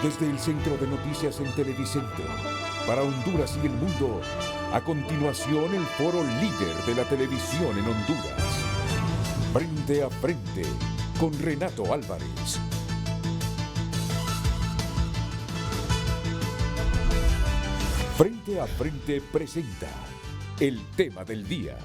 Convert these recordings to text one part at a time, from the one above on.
Desde el Centro de Noticias en Televicentro, para Honduras y el mundo, a continuación el foro líder de la televisión en Honduras. Frente a frente, con Renato Álvarez. Frente a frente presenta el tema del día.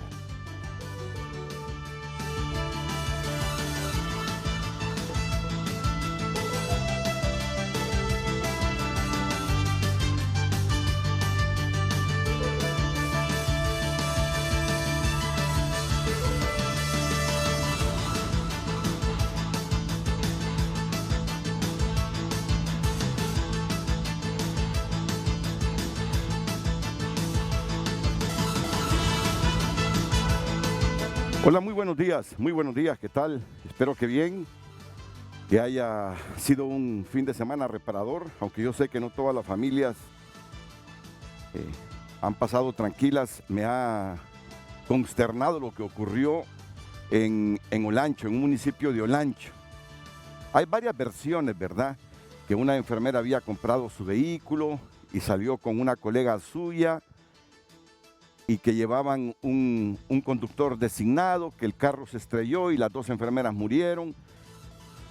Hola, muy buenos días, ¿qué tal? Espero que bien, que haya sido un fin de semana reparador, aunque yo sé que no todas las familias han pasado tranquilas. Me ha consternado lo que ocurrió en Olancho, en un municipio de Olancho. Hay varias versiones, ¿verdad? Que una enfermera había comprado su vehículo y salió con una colega suya, y que llevaban un conductor designado, que el carro se estrelló y las dos enfermeras murieron.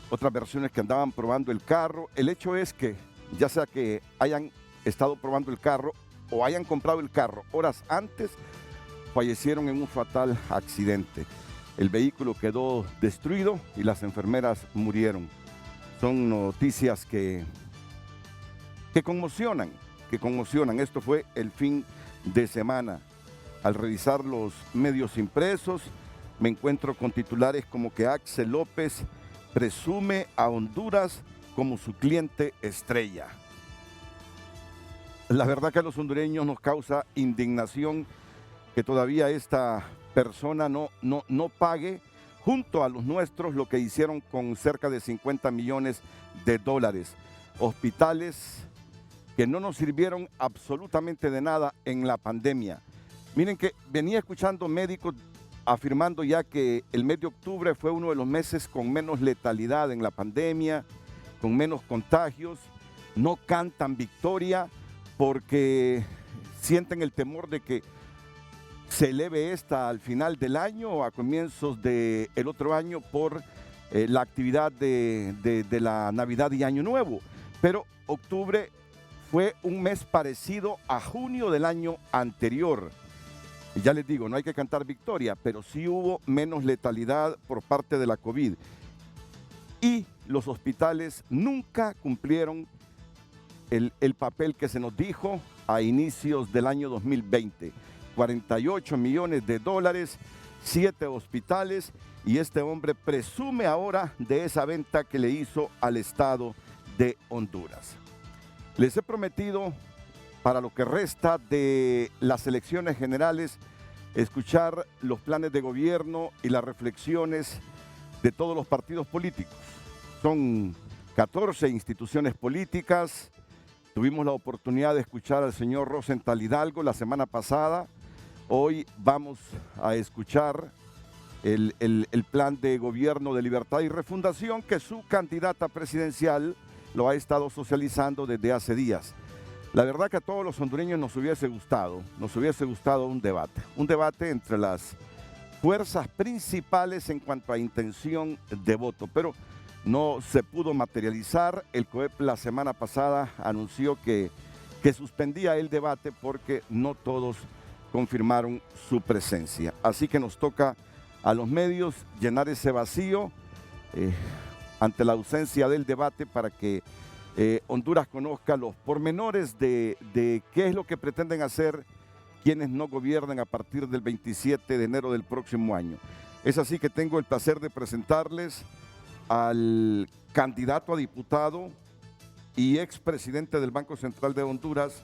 Otras versiones que andaban probando el carro. El hecho es que, ya sea que hayan estado probando el carro o hayan comprado el carro horas antes, fallecieron en un fatal accidente. El vehículo quedó destruido y las enfermeras murieron. Son noticias que conmocionan. Esto fue el fin de semana. Al revisar los medios impresos, me encuentro con titulares como que Axel López presume a Honduras como su cliente estrella. La verdad que a los hondureños nos causa indignación que todavía esta persona no pague junto a los nuestros lo que hicieron con cerca de 50 millones de dólares. Hospitales que no nos sirvieron absolutamente de nada en la pandemia. Miren que venía escuchando médicos afirmando ya que el mes de octubre fue uno de los meses con menos letalidad en la pandemia, con menos contagios. No cantan victoria porque sienten el temor de que se eleve esta al final del año o a comienzos del otro año por la actividad de la Navidad y Año Nuevo. Pero octubre fue un mes parecido a junio del año anterior. Y ya les digo, no hay que cantar victoria, pero sí hubo menos letalidad por parte de la COVID. Y los hospitales nunca cumplieron el papel que se nos dijo a inicios del año 2020. 48 millones de dólares, 7 hospitales, y este hombre presume ahora de esa venta que le hizo al Estado de Honduras. Les he prometido, para lo que resta de las elecciones generales, escuchar los planes de gobierno y las reflexiones de todos los partidos políticos. Son 14 instituciones políticas. Tuvimos la oportunidad de escuchar al señor Rosenthal Hidalgo la semana pasada. Hoy vamos a escuchar el plan de gobierno de Libertad y Refundación, que su candidata presidencial lo ha estado socializando desde hace días. La verdad que a todos los hondureños nos hubiese gustado un debate entre las fuerzas principales en cuanto a intención de voto, pero no se pudo materializar. El COEP la semana pasada anunció que suspendía el debate porque no todos confirmaron su presencia. Así que nos toca a los medios llenar ese vacío ante la ausencia del debate para que Honduras conozca los pormenores de qué es lo que pretenden hacer quienes no gobiernan a partir del 27 de enero del próximo año. Es así que tengo el placer de presentarles al candidato a diputado y expresidente del Banco Central de Honduras,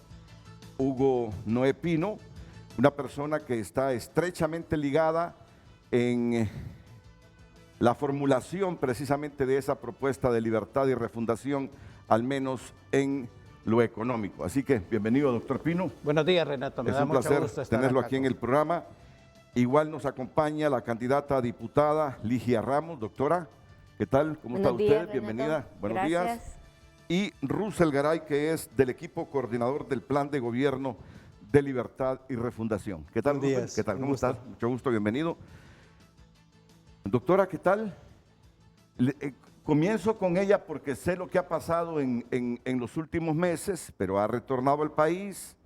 Hugo Noé Pino, una persona que está estrechamente ligada en la formulación precisamente de esa propuesta de libertad y refundación, al menos en lo económico. Así que bienvenido, doctor Pino. Buenos días, Renato. Es un placer tenerlo aquí en el programa. Igual nos acompaña la candidata a diputada Ligia Ramos. Doctora, ¿qué tal? ¿Cómo está usted? Bienvenida. Buenos días. y Russell Garay, que es del equipo coordinador del Plan de Gobierno de Libertad y Refundación. ¿Qué tal, Buenos Russell? días. ¿Qué tal? Un ¿Cómo gusto. estás? Mucho gusto, bienvenido. Doctora, ¿qué tal? Comienzo con ella porque sé lo que ha pasado en los últimos meses, pero ha retornado al país,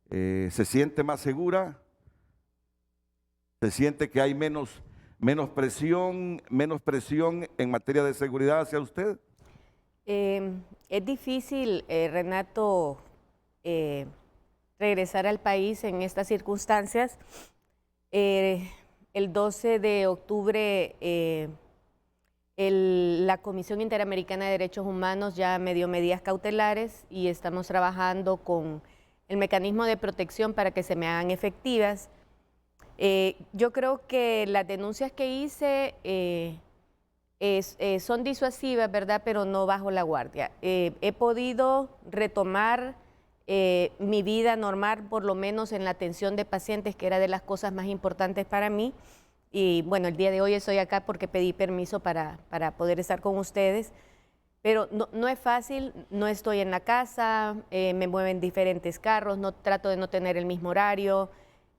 se siente más segura, se siente que hay menos presión en materia de seguridad hacia usted. Es difícil, Renato, regresar al país en estas circunstancias. El 12 de octubre la Comisión Interamericana de Derechos Humanos ya me dio medidas cautelares y estamos trabajando con el mecanismo de protección para que se me hagan efectivas. Yo creo que las denuncias que hice son disuasivas, ¿verdad? Pero no bajo la guardia. He podido retomar mi vida normal, por lo menos en la atención de pacientes, que era de las cosas más importantes para mí. Y bueno, el día de hoy estoy acá porque pedí permiso para poder estar con ustedes. Pero no es fácil, no estoy en la casa, me mueven diferentes carros, trato de no tener el mismo horario.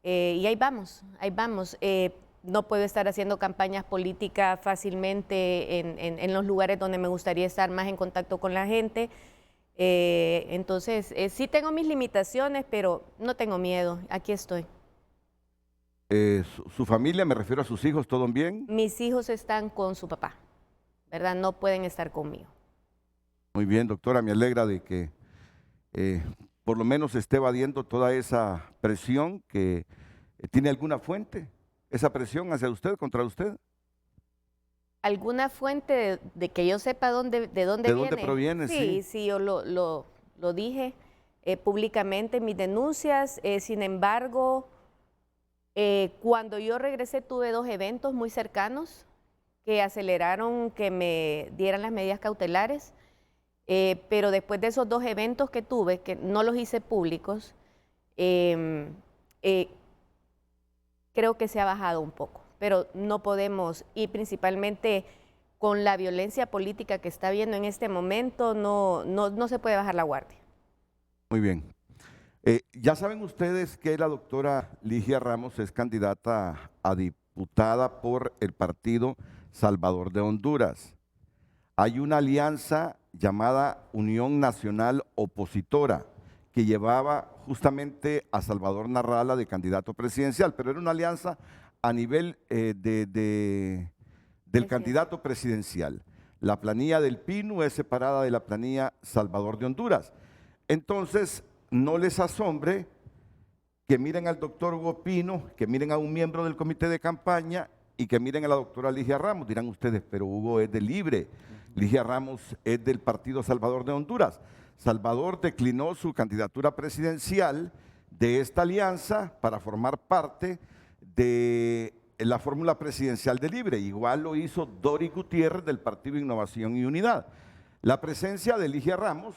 Y ahí vamos, ahí vamos. No puedo estar haciendo campañas políticas fácilmente en los lugares donde me gustaría estar más en contacto con la gente. Entonces, sí tengo mis limitaciones, pero no tengo miedo, aquí estoy. Su familia, me refiero a sus hijos, ¿todo bien? Mis hijos están con su papá, ¿verdad? No pueden estar conmigo. Muy bien, doctora, me alegra de que por lo menos esté evadiendo toda esa presión que tiene alguna fuente, esa presión hacia usted, contra usted. ¿Alguna fuente de que yo sepa de dónde viene? ¿De dónde proviene? Sí, yo lo dije públicamente en mis denuncias. Sin embargo, cuando yo regresé tuve 2 eventos muy cercanos que aceleraron que me dieran las medidas cautelares. Pero después de esos 2 eventos que tuve, que no los hice públicos, creo que se ha bajado un poco, pero no podemos, y principalmente con la violencia política que está habiendo en este momento, no se puede bajar la guardia. Muy bien. Ya saben ustedes que la doctora Ligia Ramos es candidata a diputada por el Partido Salvador de Honduras. Hay una alianza llamada Unión Nacional Opositora que llevaba justamente a Salvador Narrala de candidato presidencial, pero era una alianza a nivel del candidato presidencial. La planilla del PINU es separada de la planilla Salvador de Honduras. Entonces, no les asombre que miren al doctor Hugo Pino, que miren a un miembro del comité de campaña y que miren a la doctora Ligia Ramos. Dirán ustedes, pero Hugo es de Libre, Ligia Ramos es del Partido Salvador de Honduras. Salvador declinó su candidatura presidencial de esta alianza para formar parte de la fórmula presidencial de Libre. Igual lo hizo Dori Gutiérrez del Partido Innovación y Unidad. La presencia de Ligia Ramos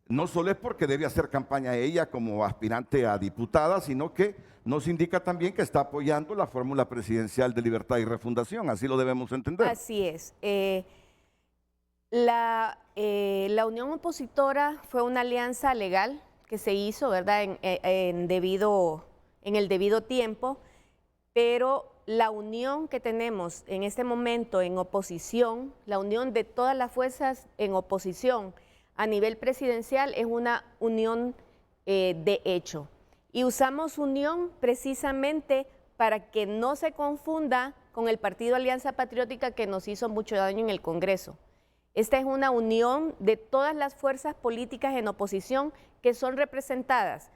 no solo es porque debe hacer campaña ella como aspirante a diputada, sino que nos indica también que está apoyando la fórmula presidencial de Libertad y Refundación. Así lo debemos entender. Así es. La Unión Opositora fue una alianza legal que se hizo, ¿verdad?, en el debido tiempo, pero la unión que tenemos en este momento en oposición, la unión de todas las fuerzas en oposición a nivel presidencial es una unión de hecho. Y usamos unión precisamente para que no se confunda con el Partido Alianza Patriótica que nos hizo mucho daño en el Congreso. Esta es una unión de todas las fuerzas políticas en oposición que son representadas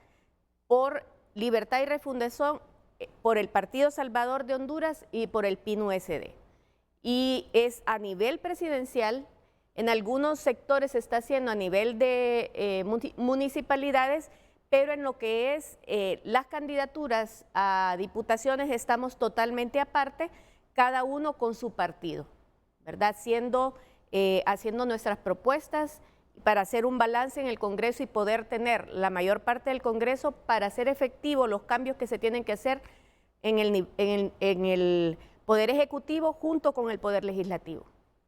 por Libertad y Refundación, por el Partido Salvador de Honduras y por el PINU-SD. Y es a nivel presidencial, en algunos sectores se está haciendo a nivel de municipalidades, pero en lo que es las candidaturas a diputaciones estamos totalmente aparte, cada uno con su partido, ¿verdad? Haciendo nuestras propuestas para hacer un balance en el Congreso y poder tener la mayor parte del Congreso para hacer efectivos los cambios que se tienen que hacer en el Poder Ejecutivo junto con el Poder Legislativo.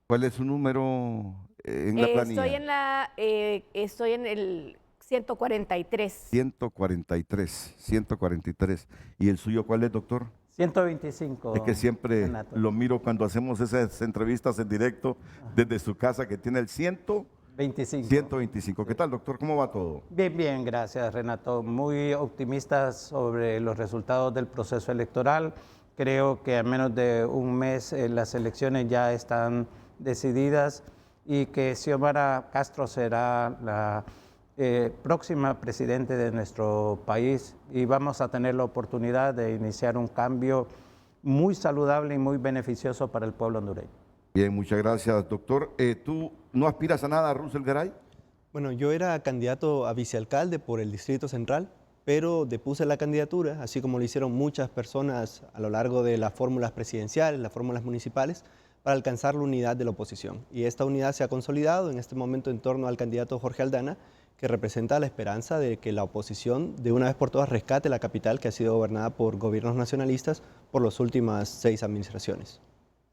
¿Cuál es su número en la planilla? Estoy en el 143. 143. ¿Y el suyo cuál es, doctor? 125. Es que siempre Renato. lo miro cuando hacemos esas entrevistas en directo desde su casa, que tiene el 25. 125. ¿Qué tal, doctor? ¿Cómo va todo? Bien, bien, gracias, Renato. Muy optimistas sobre los resultados del proceso electoral. Creo que a menos de un mes las elecciones ya están decididas y que Xiomara Castro será la próxima presidente de nuestro país y vamos a tener la oportunidad de iniciar un cambio muy saludable y muy beneficioso para el pueblo hondureño. Bien, muchas gracias, doctor. ¿Tú no aspiras a nada, Russell Garay? Bueno, yo era candidato a vicealcalde por el Distrito Central, pero depuse la candidatura, así como lo hicieron muchas personas a lo largo de las fórmulas presidenciales, las fórmulas municipales, para alcanzar la unidad de la oposición. Y esta unidad se ha consolidado en este momento en torno al candidato Jorge Aldana, que representa la esperanza de que la oposición de una vez por todas rescate la capital que ha sido gobernada por gobiernos nacionalistas por las últimas 6 administraciones.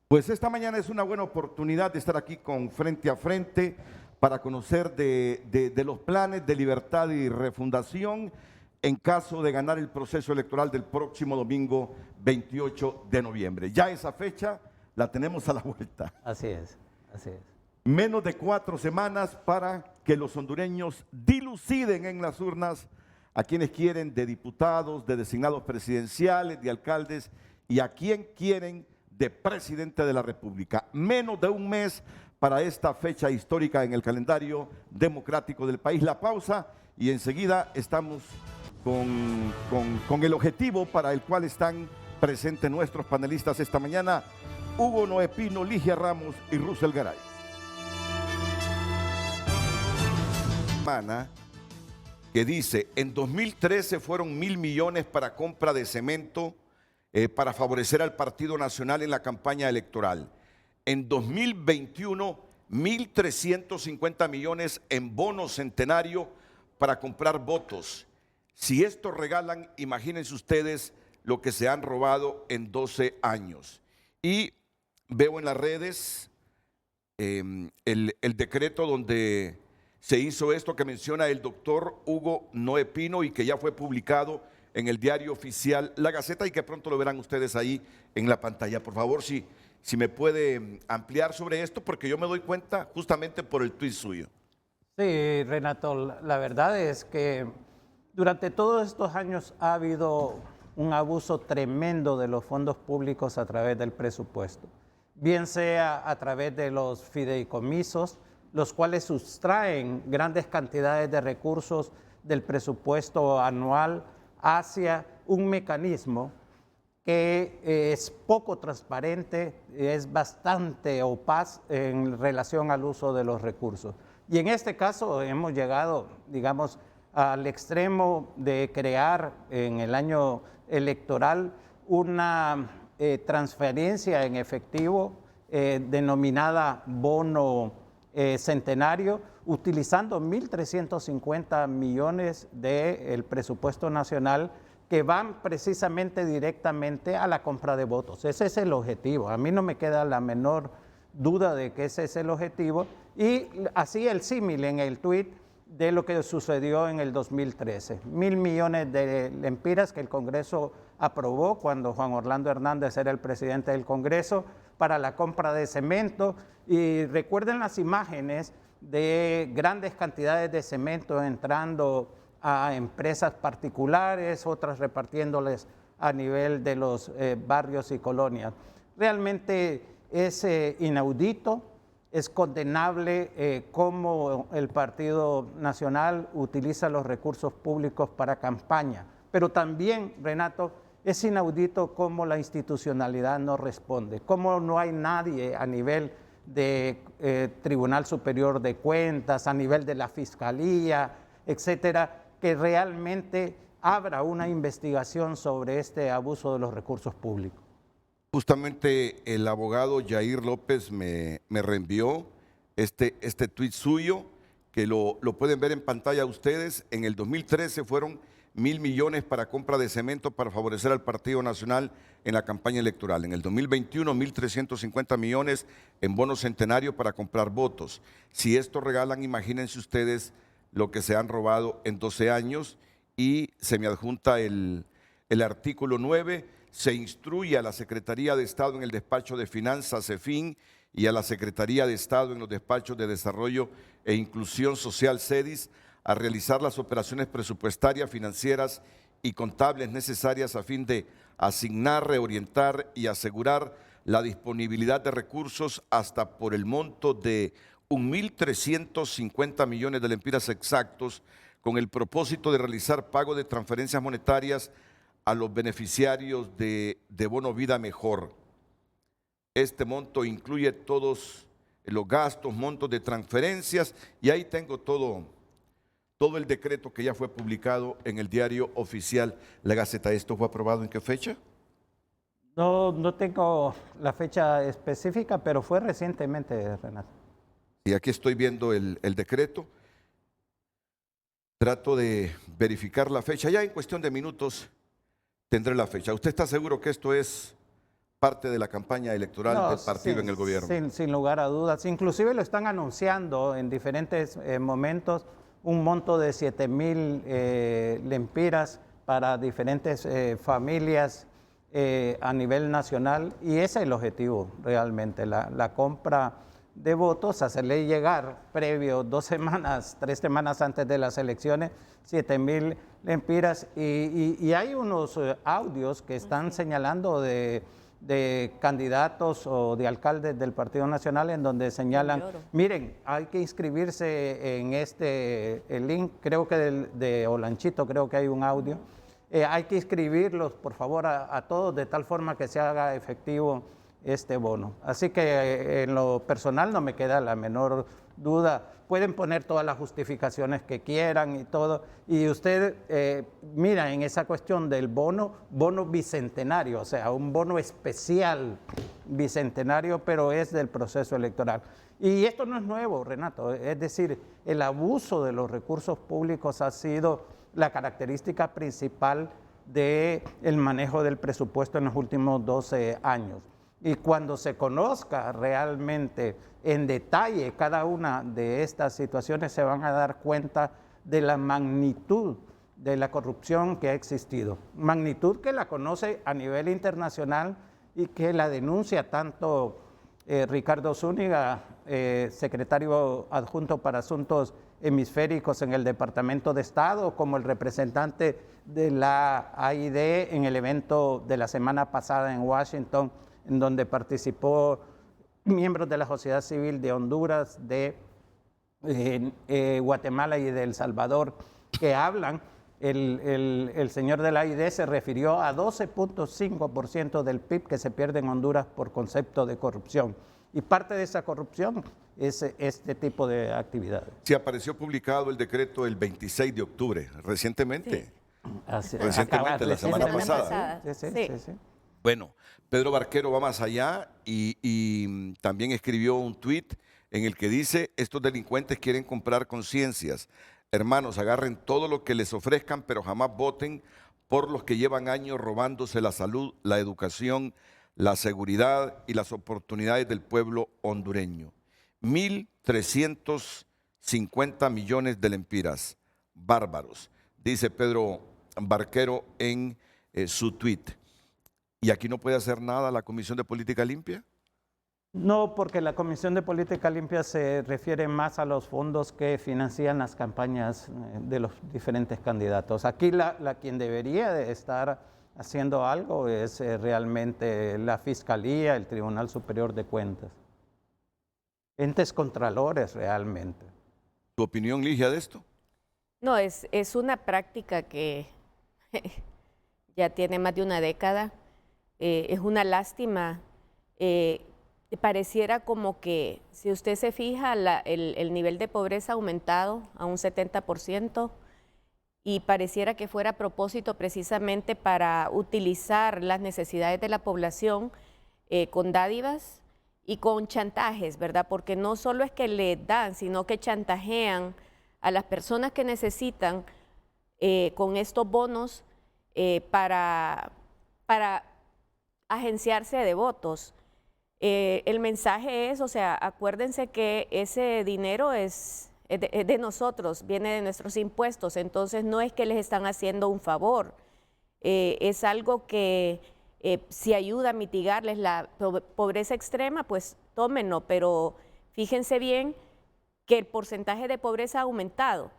Pues esta mañana es una buena oportunidad de estar aquí con Frente a Frente para conocer de los planes de libertad y refundación en caso de ganar el proceso electoral del próximo domingo 28 de noviembre. Ya esa fecha la tenemos a la vuelta. Así es, así es. Menos de 4 semanas para que los hondureños diluciden en las urnas a quienes quieren de diputados, de designados presidenciales, de alcaldes y a quien quieren de presidente de la República. Menos de un mes para esta fecha histórica en el calendario democrático del país. La pausa y enseguida estamos con el objetivo para el cual están presentes nuestros panelistas esta mañana, Hugo Noé Pino, Ligia Ramos y Russell Garay. Que dice, en 2013 fueron 1.000 millones para compra de cemento para favorecer al Partido Nacional en la campaña electoral. En 2021, 1.350 millones en bono centenario para comprar votos. Si esto regalan, imagínense ustedes lo que se han robado en 12 años. Y veo en las redes el decreto donde se hizo esto que menciona el doctor Hugo Noé Pino y que ya fue publicado en el diario oficial La Gaceta y que pronto lo verán ustedes ahí en la pantalla. Por favor, si me puede ampliar sobre esto, porque yo me doy cuenta justamente por el tuit suyo. Sí, Renato, la verdad es que durante todos estos años ha habido un abuso tremendo de los fondos públicos a través del presupuesto, bien sea a través de los fideicomisos, los cuales sustraen grandes cantidades de recursos del presupuesto anual hacia un mecanismo que es poco transparente, es bastante opaz en relación al uso de los recursos. Y en este caso hemos llegado, digamos, al extremo de crear en el año electoral una transferencia en efectivo denominada bono centenario, utilizando 1.350 millones del presupuesto nacional que van precisamente directamente a la compra de votos. Ese es el objetivo. A mí no me queda la menor duda de que ese es el objetivo. Y así el símil en el tuit de lo que sucedió en el 2013. 1.000 millones de lempiras que el Congreso aprobó cuando Juan Orlando Hernández era el presidente del Congreso para la compra de cemento. Y recuerden las imágenes de grandes cantidades de cemento entrando a empresas particulares, otras repartiéndoles a nivel de los barrios y colonias. Realmente es inaudito, es condenable cómo el Partido Nacional utiliza los recursos públicos para campaña, pero también, Renato, es inaudito cómo la institucionalidad no responde, cómo no hay nadie a nivel de Tribunal Superior de Cuentas, a nivel de la Fiscalía, etcétera, que realmente abra una investigación sobre este abuso de los recursos públicos. Justamente el abogado Yair López me reenvió este tuit suyo, que lo pueden ver en pantalla ustedes. En el 2013 fueron 1.000 millones para compra de cemento para favorecer al Partido Nacional en la campaña electoral. En el 2021, 1.350 millones en bonos centenario para comprar votos. Si esto regalan, imagínense ustedes lo que se han robado en 12 años. Y se me adjunta el artículo 9, se instruye a la Secretaría de Estado en el despacho de Finanzas, CEFIN, y a la Secretaría de Estado en los despachos de Desarrollo e Inclusión Social, CEDIS, a realizar las operaciones presupuestarias, financieras y contables necesarias a fin de asignar, reorientar y asegurar la disponibilidad de recursos hasta por el monto de 1.350 millones de lempiras exactos, con el propósito de realizar pago de transferencias monetarias a los beneficiarios de Bono Vida Mejor. Este monto incluye todos los gastos, montos de transferencias, y ahí tengo todo el decreto que ya fue publicado en el diario oficial La Gaceta. ¿Esto fue aprobado en qué fecha? No tengo la fecha específica, pero fue recientemente, Renato. Y aquí estoy viendo el decreto. Trato de verificar la fecha. Ya en cuestión de minutos tendré la fecha. ¿Usted está seguro que esto es parte de la campaña electoral del partido en el gobierno? Sin lugar a dudas. Inclusive lo están anunciando en diferentes momentos, un monto de 7.000 lempiras para diferentes familias a nivel nacional, y ese es el objetivo realmente, la compra de votos, hacerle llegar previo 2 semanas, 3 semanas antes de las elecciones, 7.000 lempiras, y hay unos audios que están señalando de candidatos o de alcaldes del Partido Nacional en donde señalan, miren, hay que inscribirse en este link, creo que de Olanchito, creo que hay un audio, hay que inscribirlos por favor a todos de tal forma que se haga efectivo este bono. Así que en lo personal no me queda la menor duda. Pueden poner todas las justificaciones que quieran y todo. Y usted mira en esa cuestión del bono bicentenario, o sea, un bono especial bicentenario, pero es del proceso electoral. Y esto no es nuevo, Renato. Es decir, el abuso de los recursos públicos ha sido la característica principal del manejo del presupuesto en los últimos 12 años. Y cuando se conozca realmente en detalle cada una de estas situaciones, se van a dar cuenta de la magnitud de la corrupción que ha existido. Magnitud que la conoce a nivel internacional y que la denuncia tanto Ricardo Zúñiga, secretario adjunto para Asuntos Hemisféricos en el Departamento de Estado, como el representante de la AID en el evento de la semana pasada en Washington, en donde participó miembros de la sociedad civil de Honduras, de Guatemala y de El Salvador, que hablan. El señor de la AID se refirió a 12.5% del PIB que se pierde en Honduras por concepto de corrupción. Y parte de esa corrupción es este tipo de actividades. Sí, apareció publicado el decreto el 26 de octubre, recientemente. Sí. Recientemente, la semana pasada. Sí. Bueno, Pedro Barquero va más allá y también escribió un tuit en el que dice: estos delincuentes quieren comprar conciencias. Hermanos, agarren todo lo que les ofrezcan, pero jamás voten por los que llevan años robándose la salud, la educación, la seguridad y las oportunidades del pueblo hondureño. 1.350 millones de lempiras. Bárbaros, dice Pedro Barquero en su tuit. ¿Y aquí no puede hacer nada la Comisión de Política Limpia? No, porque la Comisión de Política Limpia se refiere más a los fondos que financian las campañas de los diferentes candidatos. Aquí quien debería de estar haciendo algo es realmente la Fiscalía, el Tribunal Superior de Cuentas. Entes contralores realmente. ¿Tu opinión, Ligia, de esto? No, es una práctica que ya tiene más de una década. Es una lástima. Pareciera como que, si usted se fija, el nivel de pobreza ha aumentado a un 70%, y pareciera que fuera a propósito precisamente para utilizar las necesidades de la población con dádivas y con chantajes, ¿verdad? Porque no solo es que le dan, sino que chantajean a las personas que necesitan con estos bonos para agenciarse de votos. El mensaje es, o sea, acuérdense que ese dinero es de nosotros, viene de nuestros impuestos, entonces no es que les están haciendo un favor, es algo que si ayuda a mitigarles la pobreza extrema, pues tómenlo, pero fíjense bien que el porcentaje de pobreza ha aumentado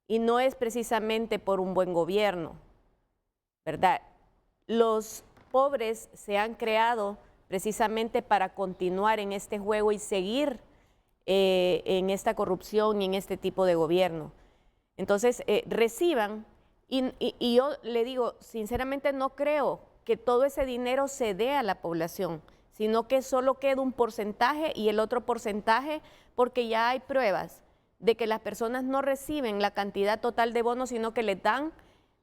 y no es precisamente por un buen gobierno, ¿verdad? Los pobres se han creado precisamente para continuar en este juego y seguir en esta corrupción y en este tipo de gobierno. Entonces, reciban, y yo le digo, sinceramente no creo que todo ese dinero se dé a la población, sino que solo queda un porcentaje y el otro porcentaje, porque ya hay pruebas de que las personas no reciben la cantidad total de bonos, sino que les dan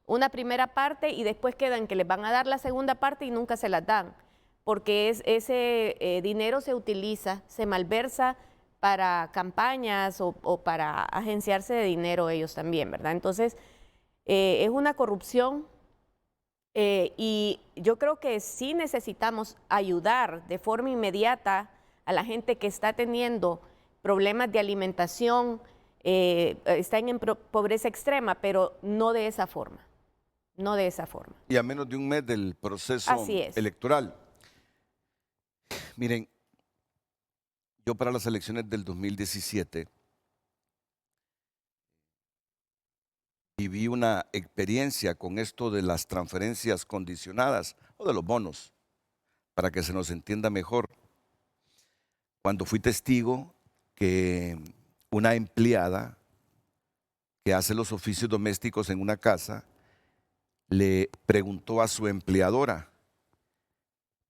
una primera parte y después quedan que les van a dar la segunda parte y nunca se las dan, porque ese dinero se utiliza, se malversa para campañas o para agenciarse de dinero ellos también, ¿verdad? Entonces, es una corrupción y yo creo que sí necesitamos ayudar de forma inmediata a la gente que está teniendo problemas de alimentación, están en pobreza extrema, pero no de esa forma. No de esa forma. Y a menos de un mes del proceso electoral. Miren, yo para las elecciones del 2017 viví una experiencia con esto de las transferencias condicionadas o de los bonos, para que se nos entienda mejor. Cuando fui testigo que una empleada que hace los oficios domésticos en una casa le preguntó a su empleadora,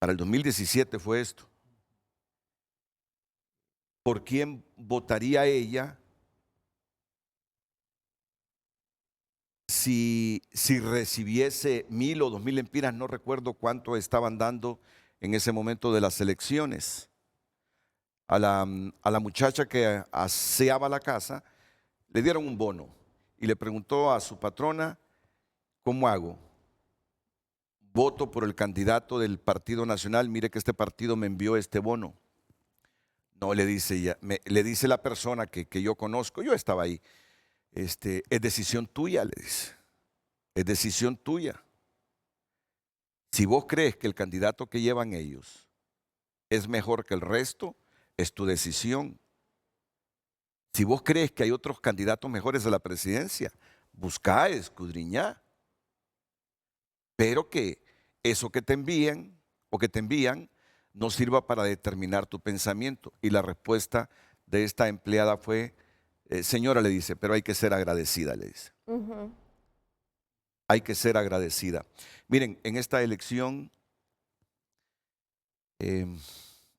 para el 2017 fue esto, ¿por quién votaría ella si recibiese 1,000 o 2,000 lempiras? No recuerdo cuánto estaban dando en ese momento de las elecciones. A la muchacha que aseaba la casa le dieron un bono y le preguntó a su patrona, ¿cómo hago? Voto por el candidato del Partido Nacional, mire que este partido me envió este bono. No, le dice ella, le dice la persona que yo conozco, yo estaba ahí, es decisión tuya, le dice, es decisión tuya. Si vos crees que el candidato que llevan ellos es mejor que el resto, es tu decisión. Si vos crees que hay otros candidatos mejores a la presidencia, buscá, escudriñá. Pero que eso que te envían o que te envían no sirva para determinar tu pensamiento. Y la respuesta de esta empleada fue, señora, le dice, pero hay que ser agradecida, le dice. Hay que ser agradecida. Miren, en esta elección,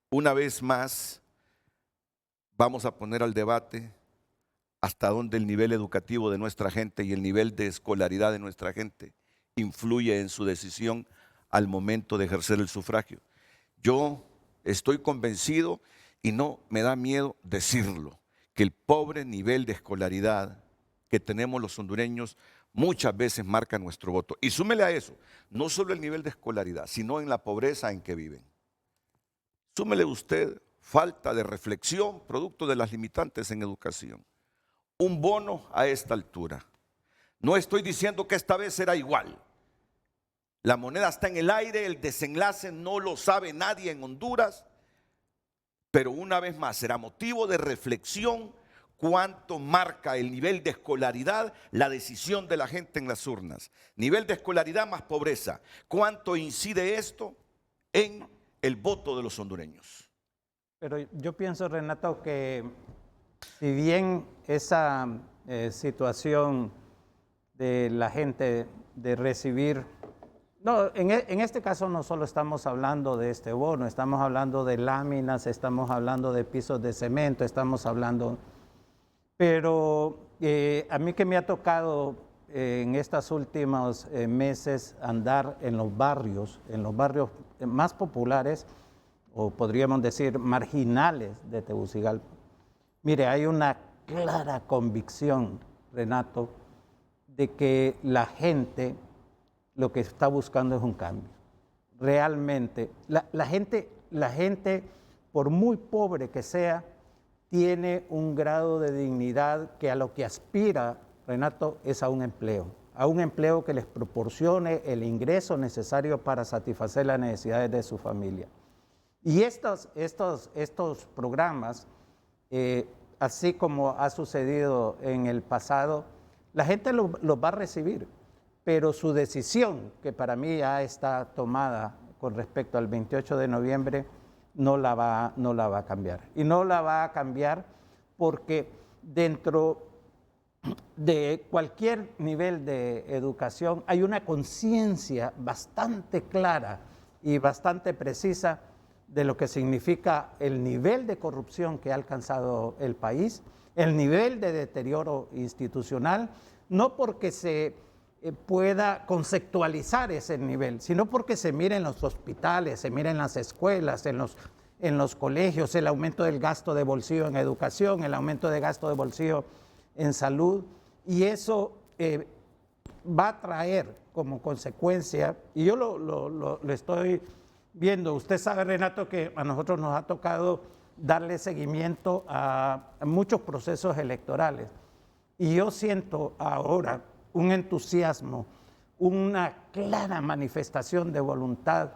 una vez más, vamos a poner al debate hasta dónde el nivel educativo de nuestra gente y el nivel de escolaridad de nuestra gente influye en su decisión al momento de ejercer el sufragio. Yo estoy convencido y no me da miedo decirlo, que el pobre nivel de escolaridad que tenemos los hondureños muchas veces marca nuestro voto. Y súmele a eso, no solo el nivel de escolaridad, sino en la pobreza en que viven. Súmele usted falta de reflexión, producto de las limitantes en educación. Un bono a esta altura. No estoy diciendo que esta vez será igual. La moneda está en el aire, el desenlace no lo sabe nadie en Honduras, pero una vez más será motivo de reflexión cuánto marca el nivel de escolaridad la decisión de la gente en las urnas. Nivel de escolaridad más pobreza. ¿Cuánto incide esto en el voto de los hondureños? Pero yo pienso, Renato, que si bien esa situación de la gente de recibir, no, en este caso no solo estamos hablando de este bono, estamos hablando de láminas, estamos hablando de pisos de cemento, estamos hablando, pero a mí que me ha tocado en estos últimos meses andar en los barrios más populares, o podríamos decir marginales de Tegucigalpa. Mire, hay una clara convicción, Renato, de que la gente lo que está buscando es un cambio. Realmente, la gente, por muy pobre que sea, tiene un grado de dignidad que a lo que aspira, Renato, es a un empleo que les proporcione el ingreso necesario para satisfacer las necesidades de su familia. Y estos programas, así como ha sucedido en el pasado, la gente los va a recibir, pero su decisión, que para mí ya está tomada con respecto al 28 de noviembre, no la va a cambiar. Y no la va a cambiar porque dentro de cualquier nivel de educación hay una conciencia bastante clara y bastante precisa de lo que significa el nivel de corrupción que ha alcanzado el país, el nivel de deterioro institucional, no porque se pueda conceptualizar ese nivel, sino porque se mira en los hospitales, se mira en las escuelas, en los colegios, el aumento del gasto de bolsillo en educación, el aumento de gasto de bolsillo en salud, y eso va a traer como consecuencia, y yo lo estoy viendo, usted sabe, Renato, que a nosotros nos ha tocado darle seguimiento a muchos procesos electorales, y yo siento ahora un entusiasmo, una clara manifestación de voluntad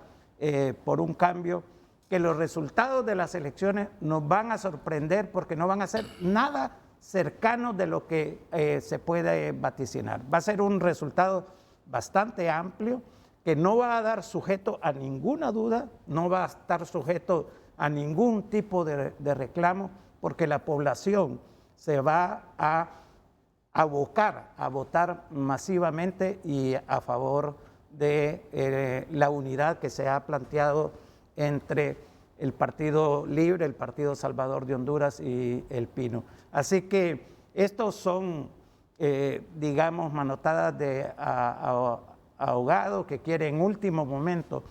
por un cambio, que los resultados de las elecciones nos van a sorprender porque no van a ser nada cercanos de lo que se puede vaticinar. Va a ser un resultado bastante amplio que no va a dar sujeto a ninguna duda, no va a estar sujeto a ningún tipo de reclamo, porque la población se va a abocar a votar masivamente y a favor de la unidad que se ha planteado entre el Partido Libre, el Partido Salvador de Honduras y el Pino. Así que estos son, digamos, manotadas de ahogado que quiere en último momento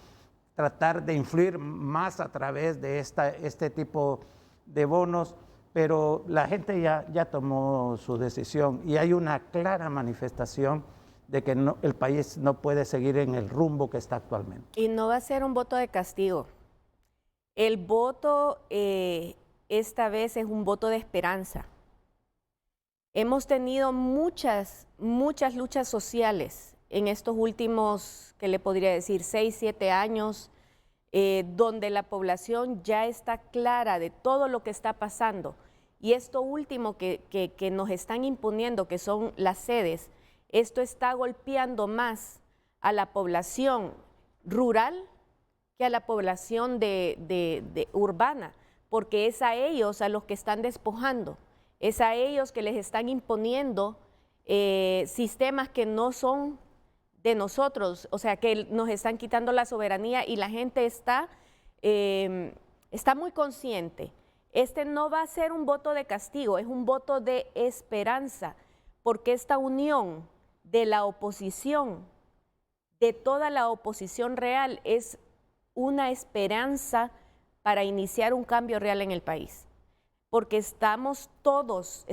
tratar de influir más a través de este tipo de bonos, pero la gente ya tomó su decisión y hay una clara manifestación de que el país no puede seguir en el rumbo que está actualmente. Y no va a ser un voto de castigo. El voto esta vez es un voto de esperanza. Hemos tenido muchas luchas sociales en estos últimos, ¿qué le podría decir?, 6, 7 años, donde la población ya está clara de todo lo que está pasando. Y esto último que nos están imponiendo, que son las sedes, esto está golpeando más a la población rural que a la población urbana, porque es a ellos a los que están despojando, es a ellos que les están imponiendo sistemas que no son de nosotros, o sea, que nos están quitando la soberanía y la gente está muy consciente. Este no va a ser un voto de castigo, es un voto de esperanza, porque esta unión de la oposición, de toda la oposición real, es una esperanza para iniciar un cambio real en el país. Porque estamos todos,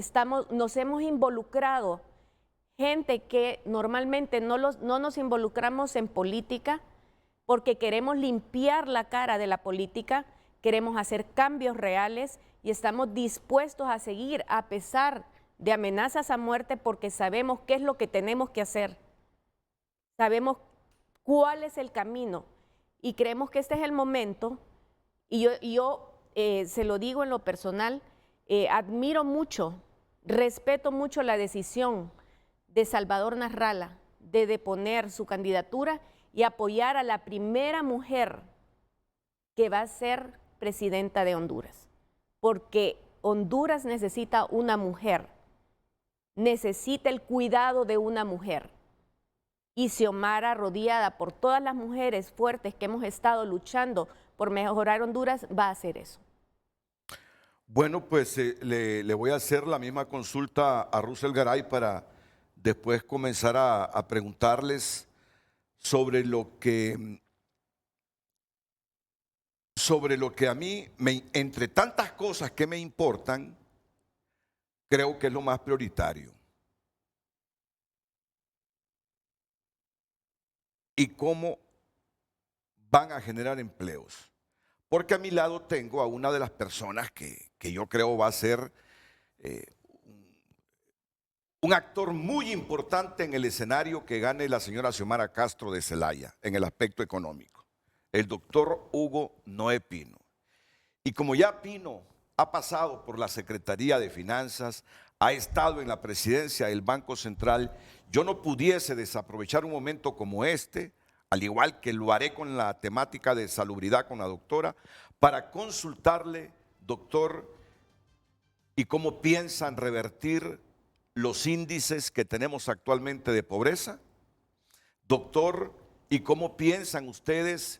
nos hemos involucrado, gente que normalmente no nos involucramos en política porque queremos limpiar la cara de la política, queremos hacer cambios reales y estamos dispuestos a seguir a pesar de amenazas a muerte porque sabemos qué es lo que tenemos que hacer, sabemos cuál es el camino y creemos que este es el momento. Y yo se lo digo en lo personal, admiro mucho, respeto mucho la decisión de Salvador Nasralla de deponer su candidatura y apoyar a la primera mujer que va a ser presidenta de Honduras, porque Honduras necesita una mujer, necesita el cuidado de una mujer. Y Xiomara, rodeada por todas las mujeres fuertes que hemos estado luchando por mejorar Honduras, va a hacer eso. Bueno, pues le voy a hacer la misma consulta a Russell Garay para después comenzar a preguntarles sobre lo que a mí, entre tantas cosas que me importan, creo que es lo más prioritario. y cómo van a generar empleos. Porque a mi lado tengo a una de las personas que yo creo va a ser un actor muy importante en el escenario que gane la señora Xiomara Castro de Zelaya en el aspecto económico, el doctor Hugo Noé Pino. Y como ya Pino ha pasado por la Secretaría de Finanzas, ha estado en la presidencia del Banco Central, yo no pudiese desaprovechar un momento como este, al igual que lo haré con la temática de salubridad con la doctora, para consultarle, doctor, y cómo piensan revertir los índices que tenemos actualmente de pobreza. Doctor, ¿y cómo piensan ustedes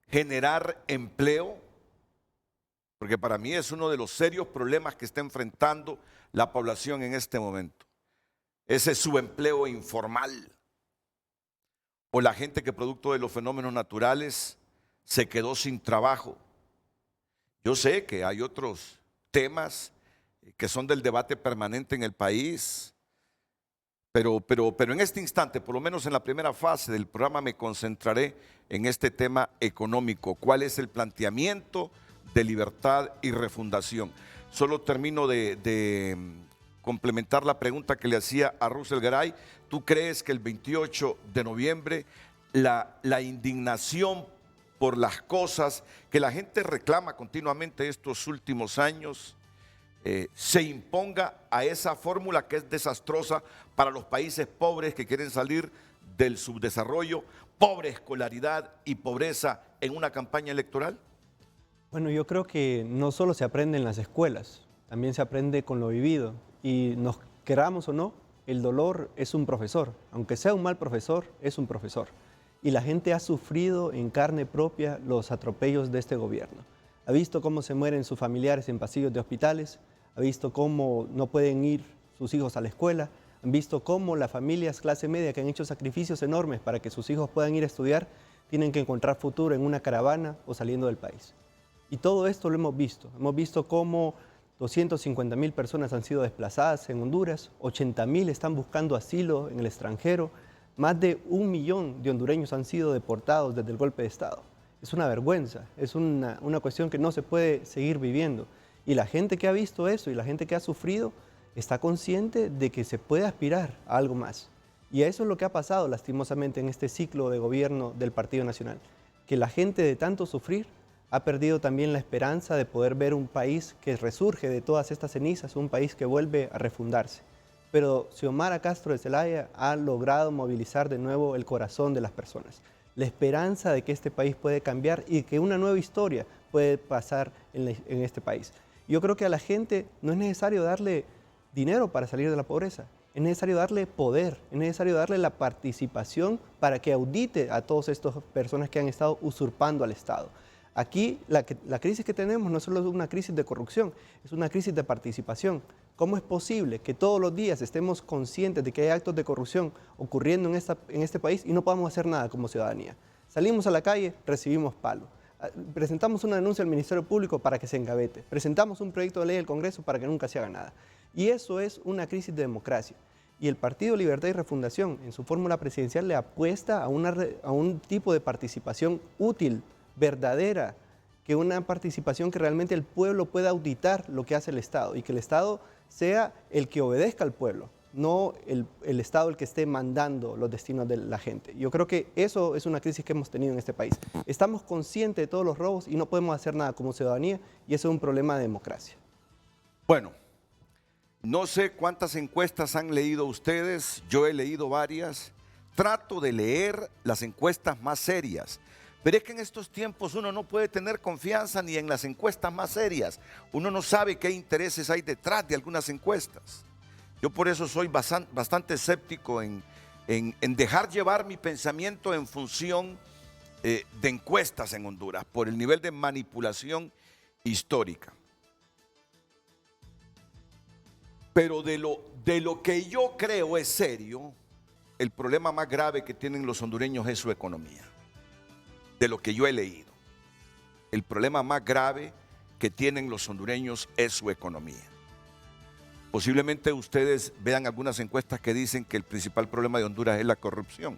generar empleo? Porque para mí es uno de los serios problemas que está enfrentando la población en este momento. Ese subempleo informal. O la gente que producto de los fenómenos naturales se quedó sin trabajo. Yo sé que hay otros temas que son del debate permanente en el país, pero en este instante, por lo menos en la primera fase del programa, me concentraré en este tema económico. ¿Cuál es el planteamiento de libertad y refundación? Solo termino de complementar la pregunta que le hacía a Russell Garay. ¿Tú crees que el 28 de noviembre la indignación por las cosas que la gente reclama continuamente estos últimos años se imponga a esa fórmula que es desastrosa para los países pobres que quieren salir del subdesarrollo, pobre escolaridad y pobreza en una campaña electoral? Bueno, yo creo que no solo se aprende en las escuelas, también se aprende con lo vivido. Y nos queramos o no, el dolor es un profesor. Aunque sea un mal profesor, es un profesor. Y la gente ha sufrido en carne propia los atropellos de este gobierno. Ha visto cómo se mueren sus familiares en pasillos de hospitales, ha visto cómo no pueden ir sus hijos a la escuela, han visto cómo las familias clase media que han hecho sacrificios enormes para que sus hijos puedan ir a estudiar, tienen que encontrar futuro en una caravana o saliendo del país. Y todo esto lo hemos visto cómo 250.000 personas han sido desplazadas en Honduras, 80.000 están buscando asilo en el extranjero, más de 1 millón de hondureños han sido deportados desde el golpe de Estado. Es una vergüenza, es una cuestión que no se puede seguir viviendo. Y la gente que ha visto eso y la gente que ha sufrido está consciente de que se puede aspirar a algo más. Y eso es lo que ha pasado lastimosamente en este ciclo de gobierno del Partido Nacional, que la gente de tanto sufrir ha perdido también la esperanza de poder ver un país que resurge de todas estas cenizas, un país que vuelve a refundarse. Pero Xiomara Castro de Zelaya ha logrado movilizar de nuevo el corazón de las personas, la esperanza de que este país puede cambiar y que una nueva historia puede pasar en este país. Yo creo que a la gente no es necesario darle dinero para salir de la pobreza, es necesario darle poder, es necesario darle la participación para que audite a todas estas personas que han estado usurpando al Estado. Aquí la crisis que tenemos no solo es una crisis de corrupción, es una crisis de participación. ¿Cómo es posible que todos los días estemos conscientes de que hay actos de corrupción ocurriendo en este país y no podamos hacer nada como ciudadanía? Salimos a la calle, recibimos palo. Presentamos una denuncia al Ministerio Público para que se engavete. Presentamos un proyecto de ley al Congreso para que nunca se haga nada. Y eso es una crisis de democracia. Y el Partido Libertad y Refundación, en su fórmula presidencial, le apuesta a un tipo de participación útil, verdadera, que una participación que realmente el pueblo pueda auditar lo que hace el Estado y que el Estado sea el que obedezca al pueblo, no el Estado el que esté mandando los destinos de la gente. Yo creo que eso es una crisis que hemos tenido en este país. Estamos conscientes de todos los robos y no podemos hacer nada como ciudadanía y eso es un problema de democracia. Bueno, no sé cuántas encuestas han leído ustedes, yo he leído varias. Trato de leer las encuestas más serias. Pero es que en estos tiempos uno no puede tener confianza ni en las encuestas más serias. Uno no sabe qué intereses hay detrás de algunas encuestas. Yo por eso soy bastante escéptico en dejar llevar mi pensamiento en función de encuestas en Honduras, por el nivel de manipulación histórica. Pero de lo que yo creo es serio, el problema más grave que tienen los hondureños es su economía. De lo que yo he leído, el problema más grave que tienen los hondureños es su economía. Posiblemente ustedes vean algunas encuestas que dicen que el principal problema de Honduras es la corrupción.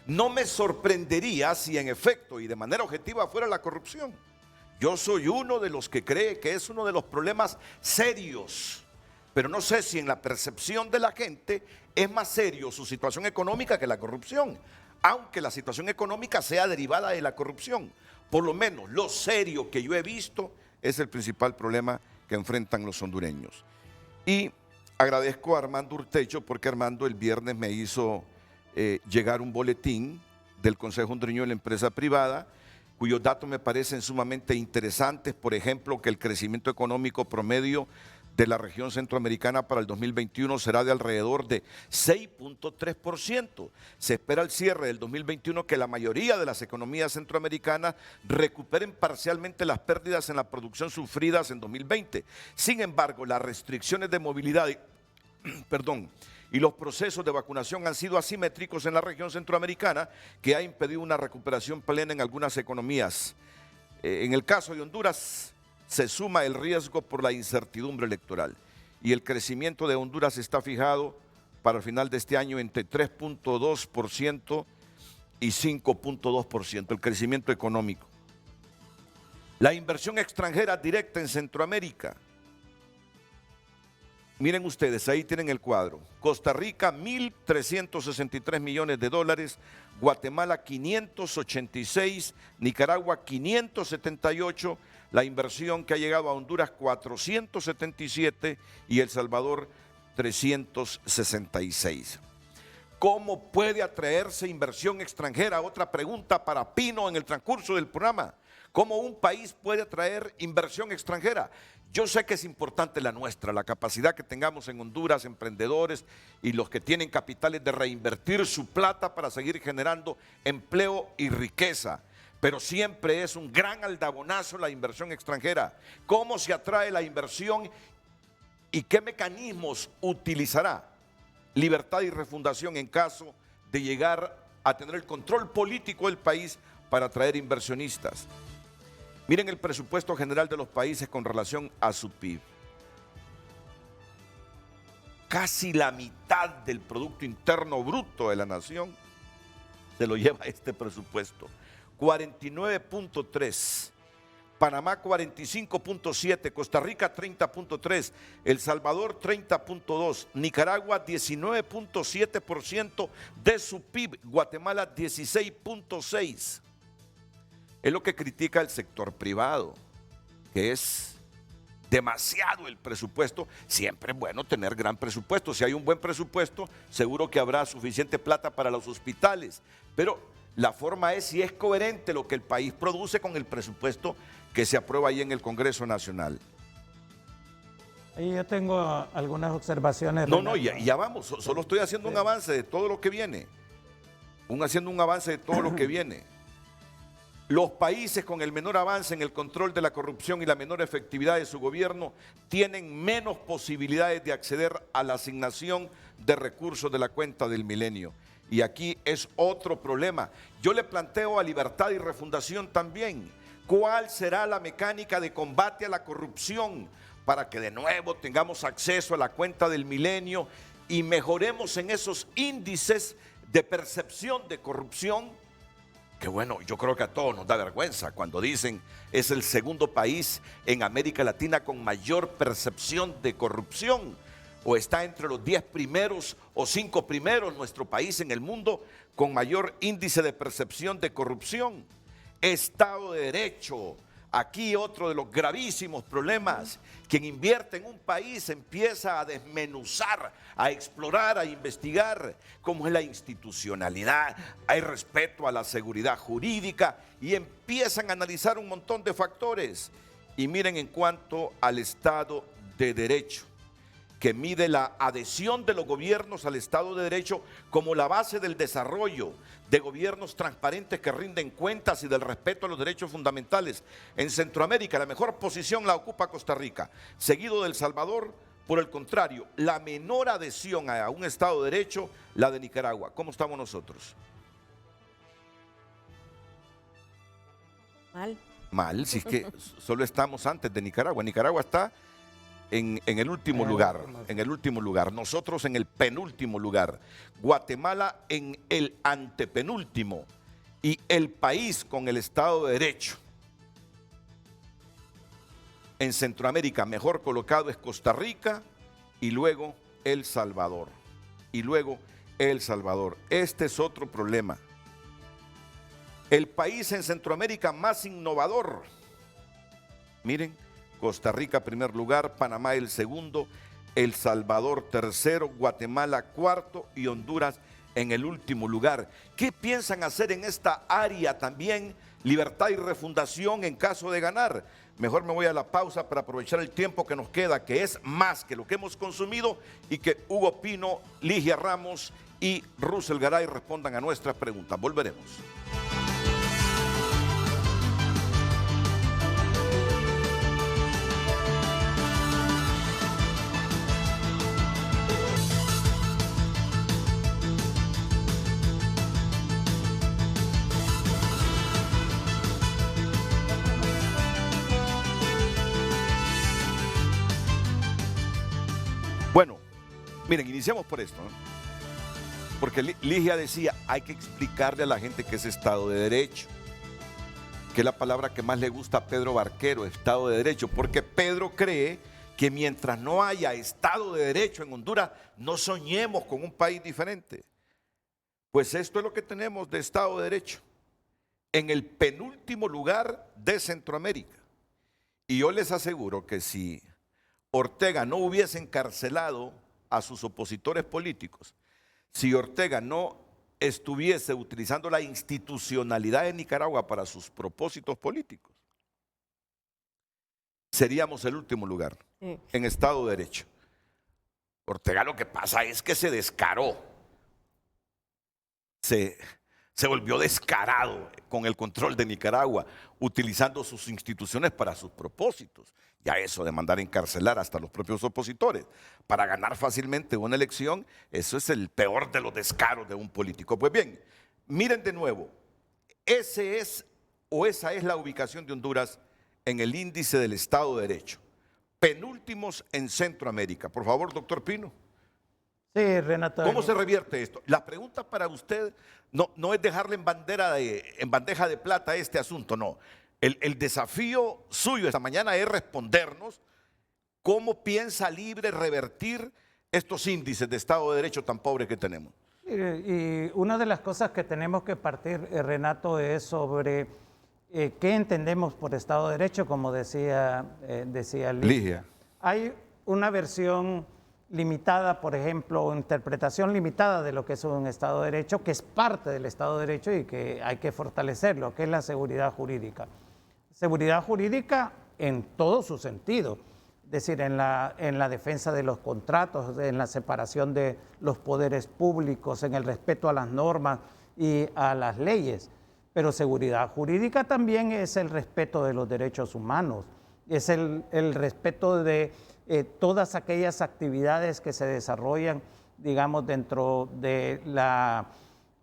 No me sorprendería si en efecto y de manera objetiva fuera la corrupción. Yo soy uno de los que cree que es uno de los problemas serios, pero no sé si en la percepción de la gente es más serio su situación económica que la corrupción, aunque la situación económica sea derivada de la corrupción. Por lo menos lo serio que yo he visto es el principal problema que enfrentan los hondureños. Y agradezco a Armando Urtecho porque Armando el viernes me hizo llegar un boletín del Consejo Hondureño de la Empresa Privada, cuyos datos me parecen sumamente interesantes. Por ejemplo, que el crecimiento económico promedio de la región centroamericana para el 2021 será de alrededor de 6.3%. Se espera al cierre del 2021 que la mayoría de las economías centroamericanas recuperen parcialmente las pérdidas en la producción sufridas en 2020. Sin embargo, las restricciones de movilidad y los procesos de vacunación han sido asimétricos en la región centroamericana, que ha impedido una recuperación plena en algunas economías. En el caso de Honduras, se suma el riesgo por la incertidumbre electoral y el crecimiento de Honduras está fijado para el final de este año entre 3.2% y 5.2%, el crecimiento económico. La inversión extranjera directa en Centroamérica. Miren ustedes, ahí tienen el cuadro. Costa Rica, 1.363 millones de dólares, Guatemala, 586, Nicaragua, 578, la inversión que ha llegado a Honduras, 477 y El Salvador, 366. ¿Cómo puede atraerse inversión extranjera? Otra pregunta para Pino en el transcurso del programa. ¿Cómo un país puede atraer inversión extranjera? Yo sé que es importante la nuestra, la capacidad que tengamos en Honduras, emprendedores y los que tienen capitales de reinvertir su plata para seguir generando empleo y riqueza. Pero siempre es un gran aldabonazo la inversión extranjera. ¿Cómo se atrae la inversión y qué mecanismos utilizará Libertad y Refundación en caso de llegar a tener el control político del país para atraer inversionistas? Miren el presupuesto general de los países con relación a su PIB. Casi la mitad del Producto Interno Bruto de la nación se lo lleva este presupuesto. 49.3, Panamá 45.7, Costa Rica 30.3, El Salvador 30.2, Nicaragua 19.7% de su PIB, Guatemala 16.6%. Es lo que critica el sector privado, que es demasiado el presupuesto. Siempre es bueno tener gran presupuesto. Si hay un buen presupuesto, seguro que habrá suficiente plata para los hospitales. Pero la forma es si es coherente lo que el país produce con el presupuesto que se aprueba ahí en el Congreso Nacional. Ahí yo tengo algunas observaciones. No, ya vamos. Solo estoy haciendo un avance de todo lo que viene. Los países con el menor avance en el control de la corrupción y la menor efectividad de su gobierno tienen menos posibilidades de acceder a la asignación de recursos de la cuenta del milenio. Y aquí es otro problema. Yo le planteo a Libertad y Refundación también, ¿cuál será la mecánica de combate a la corrupción para que de nuevo tengamos acceso a la cuenta del milenio y mejoremos en esos índices de percepción de corrupción? Que bueno, yo creo que a todos nos da vergüenza cuando dicen es el segundo país en América Latina con mayor percepción de corrupción, o está entre los 10 primeros o 5 primeros nuestro país en el mundo con mayor índice de percepción de corrupción. Estado de Derecho, aquí otro de los gravísimos problemas. Quien invierte en un país empieza a desmenuzar, a explorar, a investigar cómo es la institucionalidad, hay respeto a la seguridad jurídica y empiezan a analizar un montón de factores. Y miren, en cuanto al Estado de Derecho, que mide la adhesión de los gobiernos al Estado de Derecho como la base del desarrollo de gobiernos transparentes que rinden cuentas y del respeto a los derechos fundamentales. En Centroamérica la mejor posición la ocupa Costa Rica, seguido de El Salvador. Por el contrario, la menor adhesión a un Estado de Derecho, la de Nicaragua. ¿Cómo estamos nosotros? Mal. Mal, si es que solo estamos antes de Nicaragua. Nicaragua está en el último lugar. En el último lugar. Nosotros en el penúltimo lugar. Guatemala en el antepenúltimo. Y el país con el Estado de Derecho en Centroamérica mejor colocado es Costa Rica y luego El Salvador. Y luego El Salvador. Este es otro problema. El país en Centroamérica más innovador. Miren, Costa Rica primer lugar, Panamá el segundo, El Salvador tercero, Guatemala cuarto y Honduras en el último lugar. ¿Qué piensan hacer en esta área también? Libertad y refundación en caso de ganar. Mejor me voy a la pausa para aprovechar el tiempo que nos queda, que es más que lo que hemos consumido, y que Hugo Pino, Ligia Ramos y Russell Garay respondan a nuestras preguntas. Volveremos. Bueno, miren, iniciamos por esto, ¿no? Porque Ligia decía, hay que explicarle a la gente qué es Estado de Derecho, que es la palabra que más le gusta a Pedro Barquero, Estado de Derecho, porque Pedro cree que mientras no haya Estado de Derecho en Honduras, no soñemos con un país diferente. Pues esto es lo que tenemos de Estado de Derecho, en el penúltimo lugar de Centroamérica. Y yo les aseguro que si Ortega no hubiese encarcelado a sus opositores políticos, si Ortega no estuviese utilizando la institucionalidad de Nicaragua para sus propósitos políticos, seríamos el último lugar en Estado de Derecho. Ortega lo que pasa es que se descaró, se volvió descarado con el control de Nicaragua, utilizando sus instituciones para sus propósitos. Ya eso de mandar a encarcelar hasta los propios opositores para ganar fácilmente una elección, eso es el peor de los descaros de un político. Pues bien, miren de nuevo, esa es la ubicación de Honduras en el índice del Estado de Derecho. Penúltimos en Centroamérica. Por favor, doctor Pino. Sí, Renato. ¿Cómo se revierte esto? La pregunta para usted no es dejarle en bandeja de plata este asunto, no. El desafío suyo esta mañana es respondernos cómo piensa Libre revertir estos índices de Estado de Derecho tan pobres que tenemos. Y una de las cosas que tenemos que partir, Renato, es sobre qué entendemos por Estado de Derecho, como decía Ligia. Hay una versión limitada, por ejemplo, interpretación limitada de lo que es un Estado de Derecho, que es parte del Estado de Derecho y que hay que fortalecerlo, que es la seguridad jurídica. Seguridad jurídica en todo su sentido, es decir, en la defensa de los contratos, en la separación de los poderes públicos, en el respeto a las normas y a las leyes. Pero seguridad jurídica también es el respeto de los derechos humanos, es el respeto de todas aquellas actividades que se desarrollan, digamos, dentro de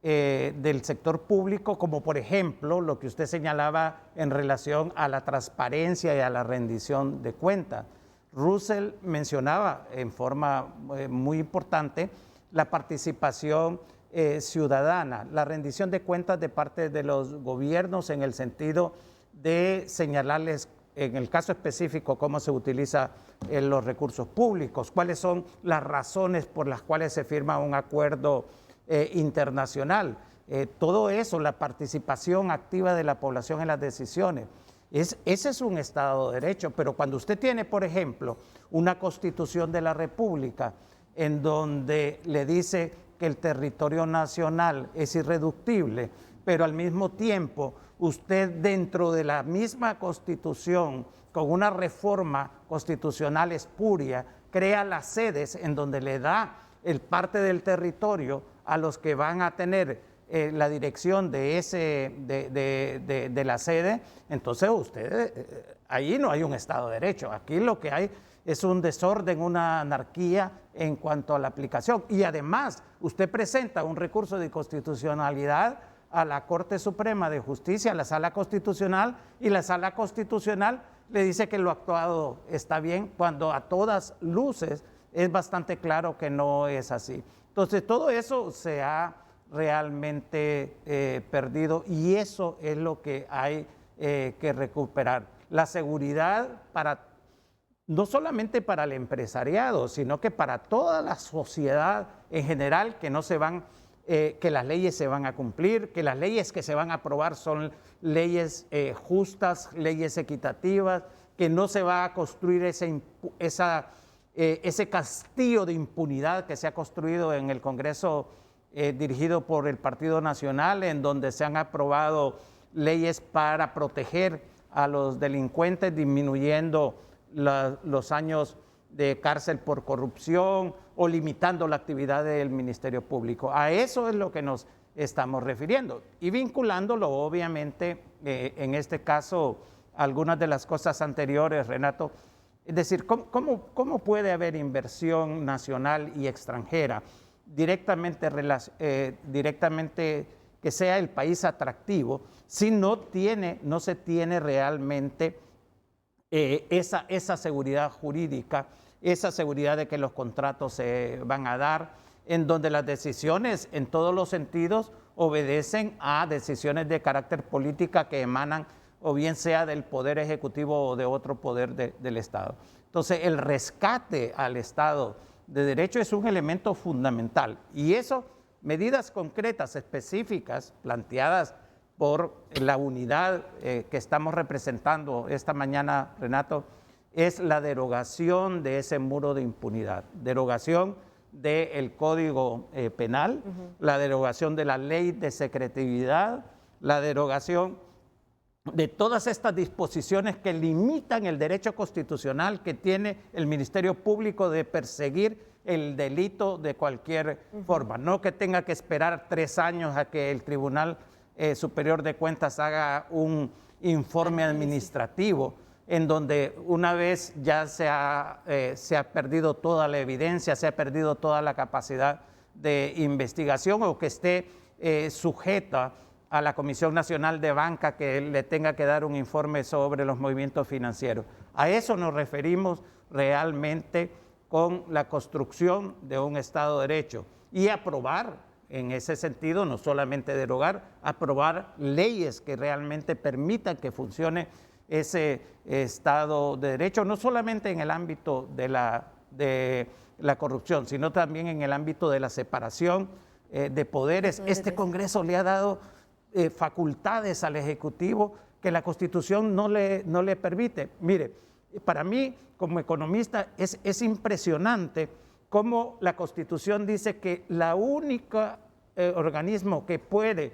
del sector público, como por ejemplo lo que usted señalaba en relación a la transparencia y a la rendición de cuentas. Russell mencionaba en forma muy importante la participación ciudadana, la rendición de cuentas de parte de los gobiernos en el sentido de señalarles, en el caso específico, cómo se utilizan los recursos públicos, cuáles son las razones por las cuales se firma un acuerdo internacional. Todo eso, la participación activa de la población en las decisiones. Ese es un Estado de Derecho, pero cuando usted tiene, por ejemplo, una Constitución de la República en donde le dice que el territorio nacional es irreductible, pero al mismo tiempo usted dentro de la misma Constitución, con una reforma constitucional espuria, crea las sedes en donde le da el parte del territorio a los que van a tener la dirección de la sede, entonces usted, ahí no hay un Estado de Derecho, aquí lo que hay es un desorden, una anarquía en cuanto a la aplicación. Y además, usted presenta un recurso de constitucionalidad a la Corte Suprema de Justicia, a la Sala Constitucional, y la Sala Constitucional le dice que lo actuado está bien, cuando a todas luces es bastante claro que no es así. Entonces, todo eso se ha realmente perdido, y eso es lo que hay que recuperar. La seguridad no solamente para el empresariado, sino que para toda la sociedad en general, que las leyes se van a cumplir, que las leyes que se van a aprobar son leyes justas, leyes equitativas, que no se va a construir ese castillo de impunidad que se ha construido en el Congreso dirigido por el Partido Nacional, en donde se han aprobado leyes para proteger a los delincuentes, disminuyendo los años de cárcel por corrupción o limitando la actividad del Ministerio Público. A eso es lo que nos estamos refiriendo, y vinculándolo obviamente en este caso algunas de las cosas anteriores, Renato. Es decir, ¿cómo puede haber inversión nacional y extranjera directamente que sea el país atractivo si no se tiene realmente esa seguridad jurídica, esa seguridad de que los contratos se van a dar, en donde las decisiones en todos los sentidos obedecen a decisiones de carácter política que emanan o bien sea del Poder Ejecutivo o de otro poder del Estado? Entonces, el rescate al Estado de Derecho es un elemento fundamental, y eso, medidas concretas, específicas, planteadas por la unidad que estamos representando esta mañana, Renato, es la derogación de ese muro de impunidad, derogación del Código Penal, la derogación de la ley de secretividad, la derogación de todas estas disposiciones que limitan el derecho constitucional que tiene el Ministerio Público de perseguir el delito de cualquier forma, no que tenga que esperar 3 años a que el Tribunal Superior de Cuentas haga un informe administrativo, en donde una vez ya se ha perdido toda la evidencia, se ha perdido toda la capacidad de investigación, o que esté sujeta a la Comisión Nacional de Banca, que le tenga que dar un informe sobre los movimientos financieros. A eso nos referimos realmente con la construcción de un Estado de Derecho, y aprobar en ese sentido, no solamente derogar, aprobar leyes que realmente permitan que funcione ese Estado de Derecho, no solamente en el ámbito de la corrupción, sino también en el ámbito de la separación de poderes. Este Congreso le ha dado facultades al Ejecutivo que la Constitución no le permite. Mire, para mí, como economista, es impresionante cómo la Constitución dice que la única organismo que puede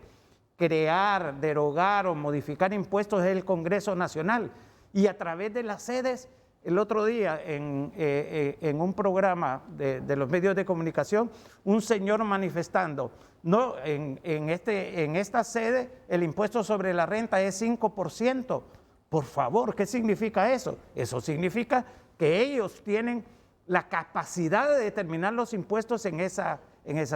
crear, derogar o modificar impuestos es el Congreso Nacional. Y a través de las sedes, el otro día en un programa de los medios de comunicación, un señor manifestando, no, en esta sede el impuesto sobre la renta es 5%. Por favor, ¿qué significa eso? Eso significa que ellos tienen la capacidad de determinar los impuestos en esa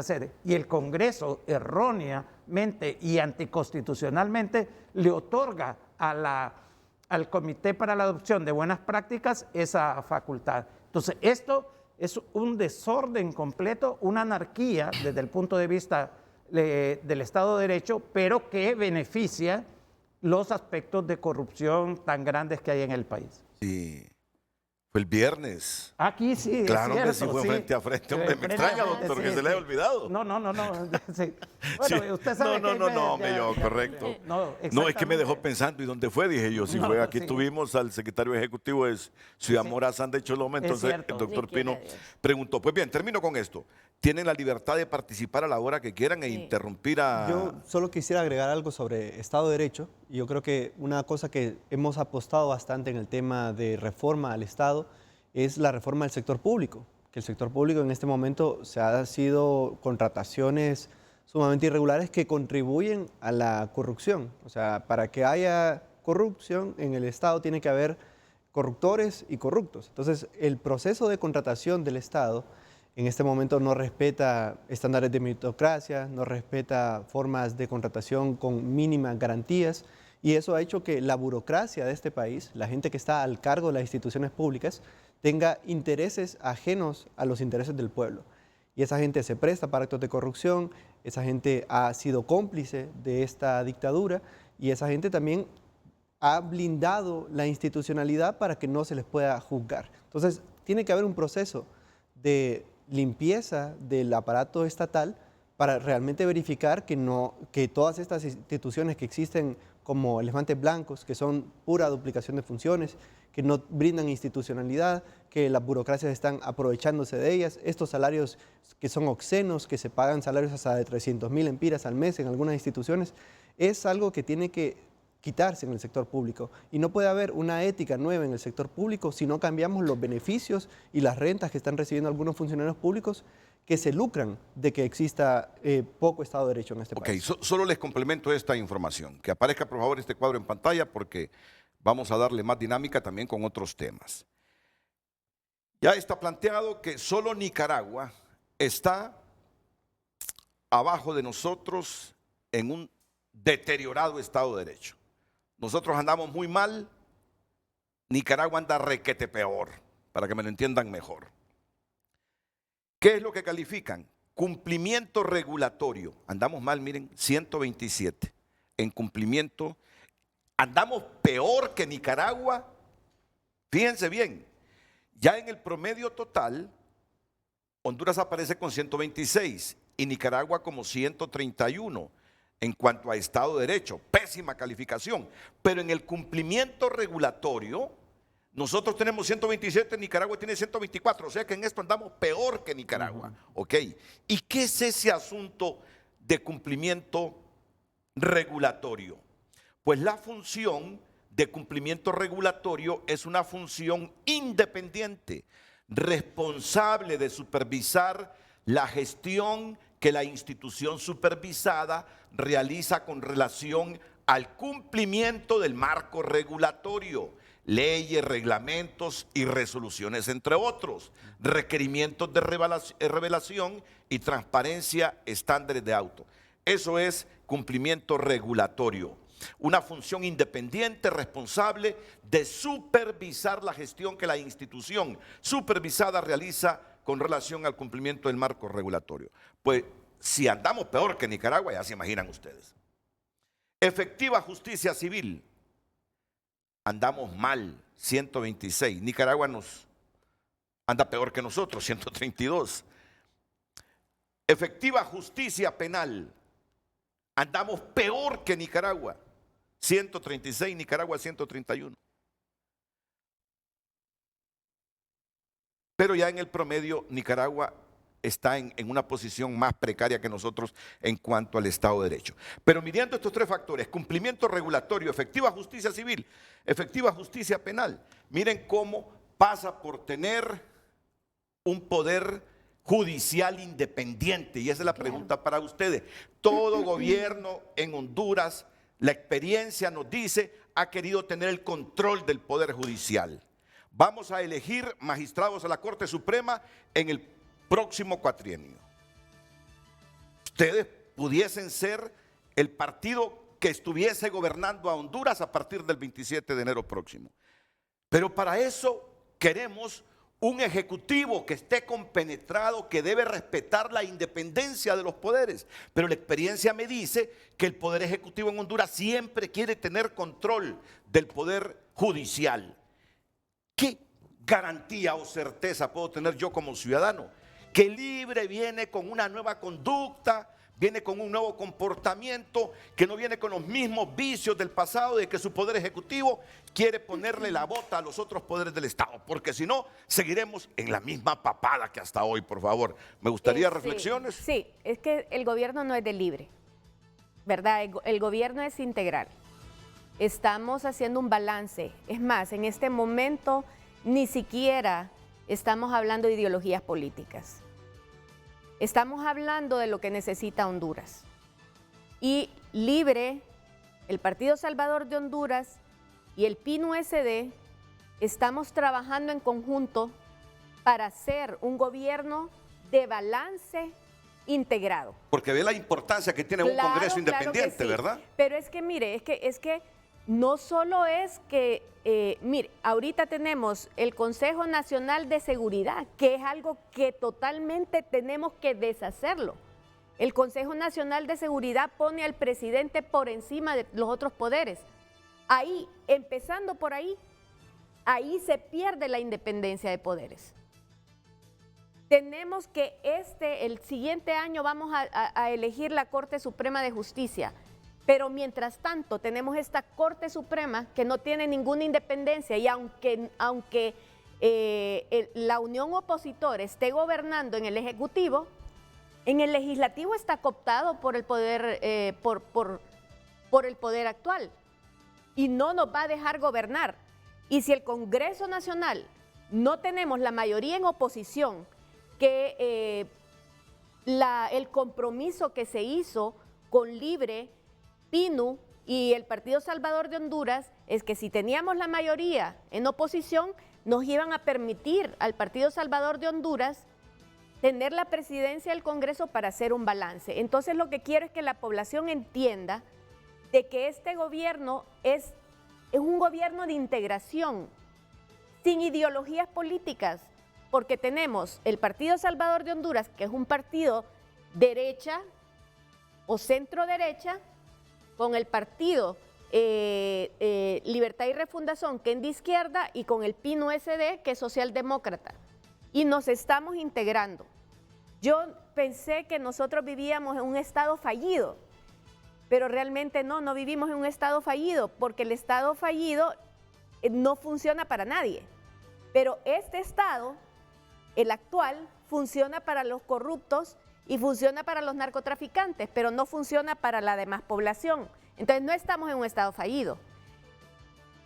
sede. Y el Congreso erróneamente y anticonstitucionalmente le otorga al Comité para la Adopción de Buenas Prácticas esa facultad. Entonces, esto es un desorden completo, una anarquía desde el punto de vista del Estado de Derecho, pero que beneficia los aspectos de corrupción tan grandes que hay en el país. Sí. Fue el viernes. Aquí sí, claro, es cierto, que sí fue frente a frente. Hombre, me extraña, doctor, sí, que se le haya olvidado. No. Sí. Bueno, Sí. usted sabe correcto. No, es que me dejó pensando, ¿y dónde fue? Dije yo, fue aquí. Tuvimos al secretario ejecutivo de Ciudad Morazán de Choloma, entonces el doctor Pino preguntó. Pues bien, termino con esto. Tienen la libertad de participar a la hora que quieran e interrumpir a... Yo solo quisiera agregar algo sobre Estado de Derecho. Yo creo que una cosa que hemos apostado bastante en el tema de reforma al Estado es la reforma del sector público. Que el sector público en este momento se ha sido contrataciones sumamente irregulares que contribuyen a la corrupción. O sea, para que haya corrupción en el Estado tiene que haber corruptores y corruptos. Entonces, el proceso de contratación del Estado En este momento no respeta estándares de meritocracia, no respeta formas de contratación con mínimas garantías, y eso ha hecho que la burocracia de este país, la gente que está al cargo de las instituciones públicas, tenga intereses ajenos a los intereses del pueblo. Y esa gente se presta para actos de corrupción, esa gente ha sido cómplice de esta dictadura, y esa gente también ha blindado la institucionalidad para que no se les pueda juzgar. Entonces, tiene que haber un proceso de limpieza del aparato estatal para realmente verificar que todas estas instituciones que existen como elefantes blancos, que son pura duplicación de funciones, que no brindan institucionalidad, que las burocracias están aprovechándose de ellas, estos salarios que son obscenos, que se pagan salarios hasta de 300.000 empiras al mes en algunas instituciones, es algo que tiene que quitarse en el sector público. Y no puede haber una ética nueva en el sector público si no cambiamos los beneficios y las rentas que están recibiendo algunos funcionarios públicos que se lucran de que exista poco Estado de Derecho en este país. Solo les complemento esta información. Que aparezca por favor este cuadro en pantalla porque vamos a darle más dinámica también con otros temas. Ya está planteado que solo Nicaragua está abajo de nosotros en un deteriorado Estado de Derecho. Nosotros andamos muy mal, Nicaragua anda requete peor, para que me lo entiendan mejor. ¿Qué es lo que califican? Cumplimiento regulatorio. Andamos mal, miren, 127 en cumplimiento. Andamos peor que Nicaragua. Fíjense bien, ya en el promedio total, Honduras aparece con 126 y Nicaragua como 131 en cuanto a Estado de Derecho. Pésima calificación. Pero en el cumplimiento regulatorio, nosotros tenemos 127, Nicaragua tiene 124, o sea que en esto andamos peor que Nicaragua. ¿Ok? ¿Y qué es ese asunto de cumplimiento regulatorio? Pues la función de cumplimiento regulatorio es una función independiente, responsable de supervisar la gestión que la institución supervisada realiza con relación al cumplimiento del marco regulatorio, leyes, reglamentos y resoluciones, entre otros, requerimientos de revelación y transparencia, estándares de auto. Eso es cumplimiento regulatorio. Una función independiente, responsable de supervisar la gestión que la institución supervisada realiza con relación al cumplimiento del marco regulatorio. Pues si andamos peor que Nicaragua, ya se imaginan ustedes. Efectiva justicia civil, andamos mal, 126. Nicaragua nos anda peor que nosotros, 132. Efectiva justicia penal, andamos peor que Nicaragua, 136, Nicaragua 131. Pero ya en el promedio Nicaragua está en una posición más precaria que nosotros en cuanto al Estado de Derecho. Pero midiendo estos tres factores, cumplimiento regulatorio, efectiva justicia civil, efectiva justicia penal, miren cómo pasa por tener un poder judicial independiente. Y esa es la pregunta para ustedes. Todo gobierno en Honduras, la experiencia nos dice, ha querido tener el control del poder judicial. Vamos a elegir magistrados a la Corte Suprema en el próximo cuatrienio. Ustedes pudiesen ser el partido que estuviese gobernando a Honduras a partir del 27 de enero próximo. Pero para eso queremos un ejecutivo que esté compenetrado, que debe respetar la independencia de los poderes. Pero la experiencia me dice que el poder ejecutivo en Honduras siempre quiere tener control del poder judicial. ¿Qué garantía o certeza puedo tener yo como ciudadano? Que Libre viene con una nueva conducta, viene con un nuevo comportamiento, que no viene con los mismos vicios del pasado, de que su poder ejecutivo quiere ponerle la bota a los otros poderes del Estado, porque si no, seguiremos en la misma papada que hasta hoy, por favor. Me gustaría reflexiones. Sí, es que el gobierno no es de Libre, ¿verdad? El gobierno es integral. Estamos haciendo un balance. Es más, en este momento ni siquiera estamos hablando de ideologías políticas. Estamos hablando de lo que necesita Honduras. Y Libre, el Partido Salvador de Honduras y el PIN-USD estamos trabajando en conjunto para hacer un gobierno de balance integrado. Porque ve la importancia que tiene un Congreso independiente, que sí. ¿verdad? Pero es que mire, es que no solo es que, mire, ahorita tenemos el Consejo Nacional de Seguridad, que es algo que totalmente tenemos que deshacerlo. El Consejo Nacional de Seguridad pone al presidente por encima de los otros poderes. Ahí, empezando por ahí se pierde la independencia de poderes. Tenemos que el siguiente año vamos a elegir la Corte Suprema de Justicia, pero mientras tanto tenemos esta Corte Suprema que no tiene ninguna independencia y aunque la unión opositora esté gobernando en el Ejecutivo, en el Legislativo está cooptado por el poder, por el poder actual y no nos va a dejar gobernar. Y si el Congreso Nacional no tenemos la mayoría en oposición, que el compromiso que se hizo con Libre, PINU y el Partido Salvador de Honduras es que si teníamos la mayoría en oposición, nos iban a permitir al Partido Salvador de Honduras tener la presidencia del Congreso para hacer un balance. Entonces lo que quiero es que la población entienda de que este gobierno es un gobierno de integración, sin ideologías políticas, porque tenemos el Partido Salvador de Honduras, que es un partido derecha o centro derecha, con el Partido Libertad y Refundación, que es de izquierda, y con el PIN-USD, que es socialdemócrata. Y nos estamos integrando. Yo pensé que nosotros vivíamos en un estado fallido, pero realmente no vivimos en un estado fallido, porque el estado fallido no funciona para nadie. Pero este estado, el actual, funciona para los corruptos y funciona para los narcotraficantes, pero no funciona para la demás población. Entonces no estamos en un estado fallido.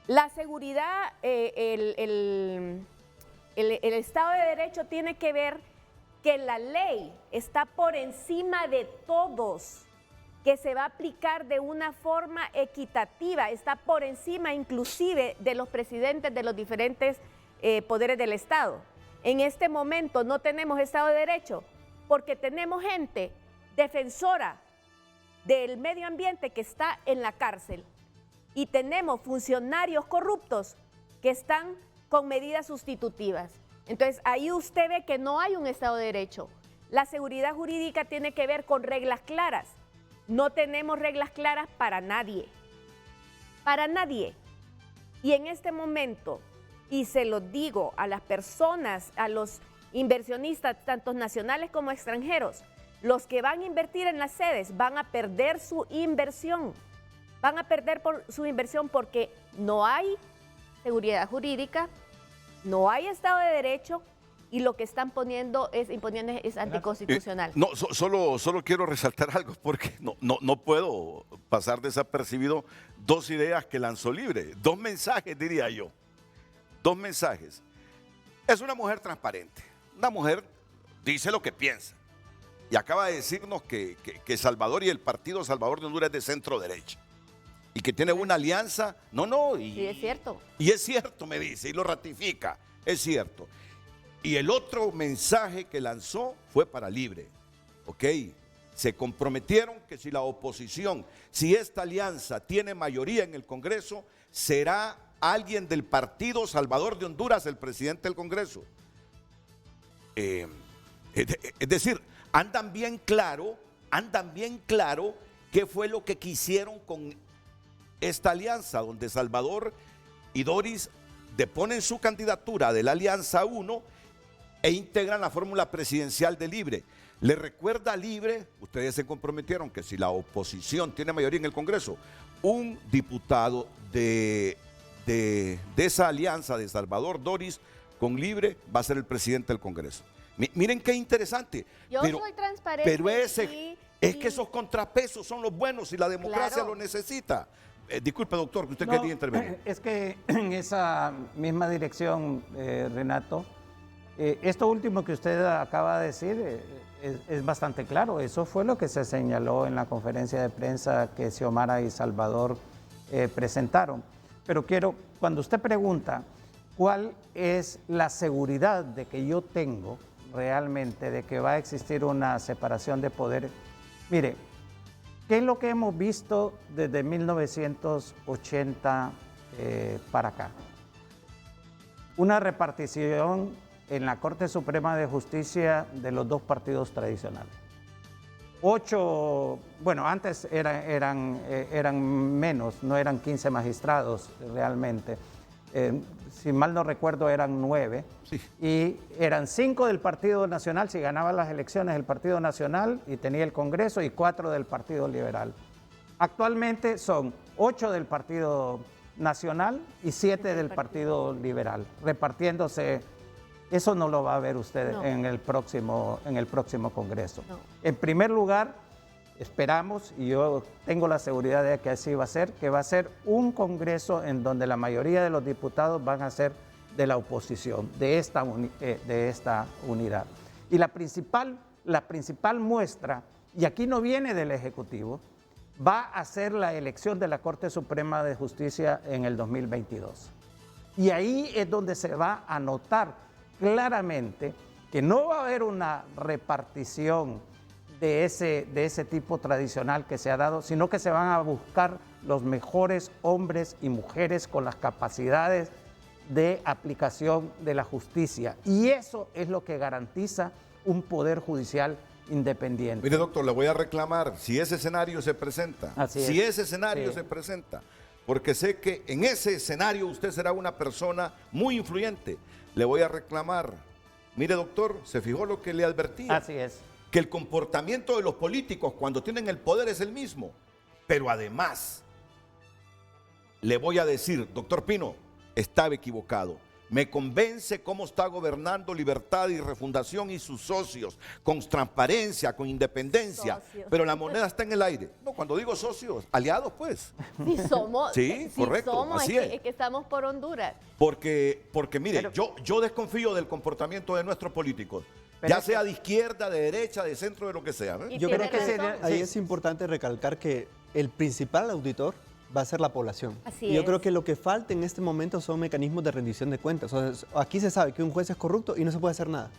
La seguridad, el Estado de Derecho tiene que ver que la ley está por encima de todos, que se va a aplicar de una forma equitativa, está por encima inclusive de los presidentes de los diferentes poderes del Estado. En este momento no tenemos Estado de Derecho porque tenemos gente defensora del medio ambiente que está en la cárcel y tenemos funcionarios corruptos que están con medidas sustitutivas. Entonces ahí usted ve que no hay un Estado de Derecho. La seguridad jurídica tiene que ver con reglas claras. No tenemos reglas claras para nadie. Para nadie. Y en este momento, y se lo digo a las personas, a los inversionistas, tanto nacionales como extranjeros, los que van a invertir en las sedes van a perder su inversión. Van a perder su inversión porque no hay seguridad jurídica, no hay Estado de Derecho y lo que están imponiendo es anticonstitucional. No, solo quiero resaltar algo porque no puedo pasar desapercibido dos ideas que lanzó Libre, dos mensajes diría yo, dos mensajes. Es una mujer transparente, una mujer dice lo que piensa y acaba de decirnos que Salvador y el Partido Salvador de Honduras es de centro derecha y que tiene una alianza, sí, es cierto. Y es cierto, me dice, y lo ratifica, es cierto. Y el otro mensaje que lanzó fue para Libre, ¿ok? Se comprometieron que si la oposición, si esta alianza tiene mayoría en el Congreso, será alguien del Partido Salvador de Honduras el presidente del Congreso. Es decir, andan bien claro qué fue lo que quisieron con esta alianza, donde Salvador y Doris deponen su candidatura de la Alianza 1 e integran la fórmula presidencial de Libre. Le recuerda a Libre, ustedes se comprometieron que si la oposición tiene mayoría en el Congreso, un diputado de esa alianza de Salvador Doris con Libre va a ser el presidente del Congreso. Miren qué interesante. Yo soy transparente. Pero es que esos contrapesos son los buenos y la democracia lo necesita. Disculpe, doctor, que usted quería intervenir. Es que en esa misma dirección, Renato, esto último que usted acaba de decir es bastante claro. Eso fue lo que se señaló en la conferencia de prensa que Xiomara y Salvador presentaron. Pero cuando usted pregunta cuál es la seguridad de que yo tengo, realmente de que va a existir una separación de poderes. Mire, ¿qué es lo que hemos visto desde 1980 para acá? Una repartición en la Corte Suprema de Justicia de los dos partidos tradicionales. 8, bueno, antes eran menos, no eran 15 magistrados realmente. Si mal no recuerdo, eran 9. Sí. Y eran 5 del Partido Nacional, si ganaba las elecciones el Partido Nacional y tenía el Congreso, y 4 del Partido Liberal. Actualmente son 8 del Partido Nacional y 7 del Partido Liberal, repartiéndose. Eso no lo va a ver usted en el próximo Congreso. No. En primer lugar, esperamos, y yo tengo la seguridad de que así va a ser, que va a ser un Congreso en donde la mayoría de los diputados van a ser de la oposición, de esta unidad. Y la principal muestra, y aquí no viene del Ejecutivo, va a ser la elección de la Corte Suprema de Justicia en el 2022. Y ahí es donde se va a notar claramente que no va a haber una repartición de ese tipo tradicional que se ha dado, sino que se van a buscar los mejores hombres y mujeres con las capacidades de aplicación de la justicia. Y eso es lo que garantiza un poder judicial independiente. Mire, doctor, le voy a reclamar si ese escenario se presenta. Si ese escenario se presenta, porque sé que en ese escenario usted será una persona muy influyente. Le voy a reclamar. Mire, doctor, ¿se fijó lo que le advertía? Así es. Que el comportamiento de los políticos cuando tienen el poder es el mismo. Pero además, le voy a decir, doctor Pino, estaba equivocado. Me convence cómo está gobernando Libertad y Refundación y sus socios, con transparencia, con independencia, pero la moneda está en el aire. No, cuando digo socios, aliados pues. Sí somos. Sí, correcto, somos, así es que estamos por Honduras. Porque mire, yo desconfío del comportamiento de nuestros políticos, ya sea de izquierda, de derecha, de centro, de lo que sea. Yo creo que ahí es importante recalcar que el principal auditor va a ser la población. Así y yo es. creo que lo que falta en este momento son mecanismos de rendición de cuentas. O sea, aquí se sabe que un juez es corrupto y no se puede hacer nada.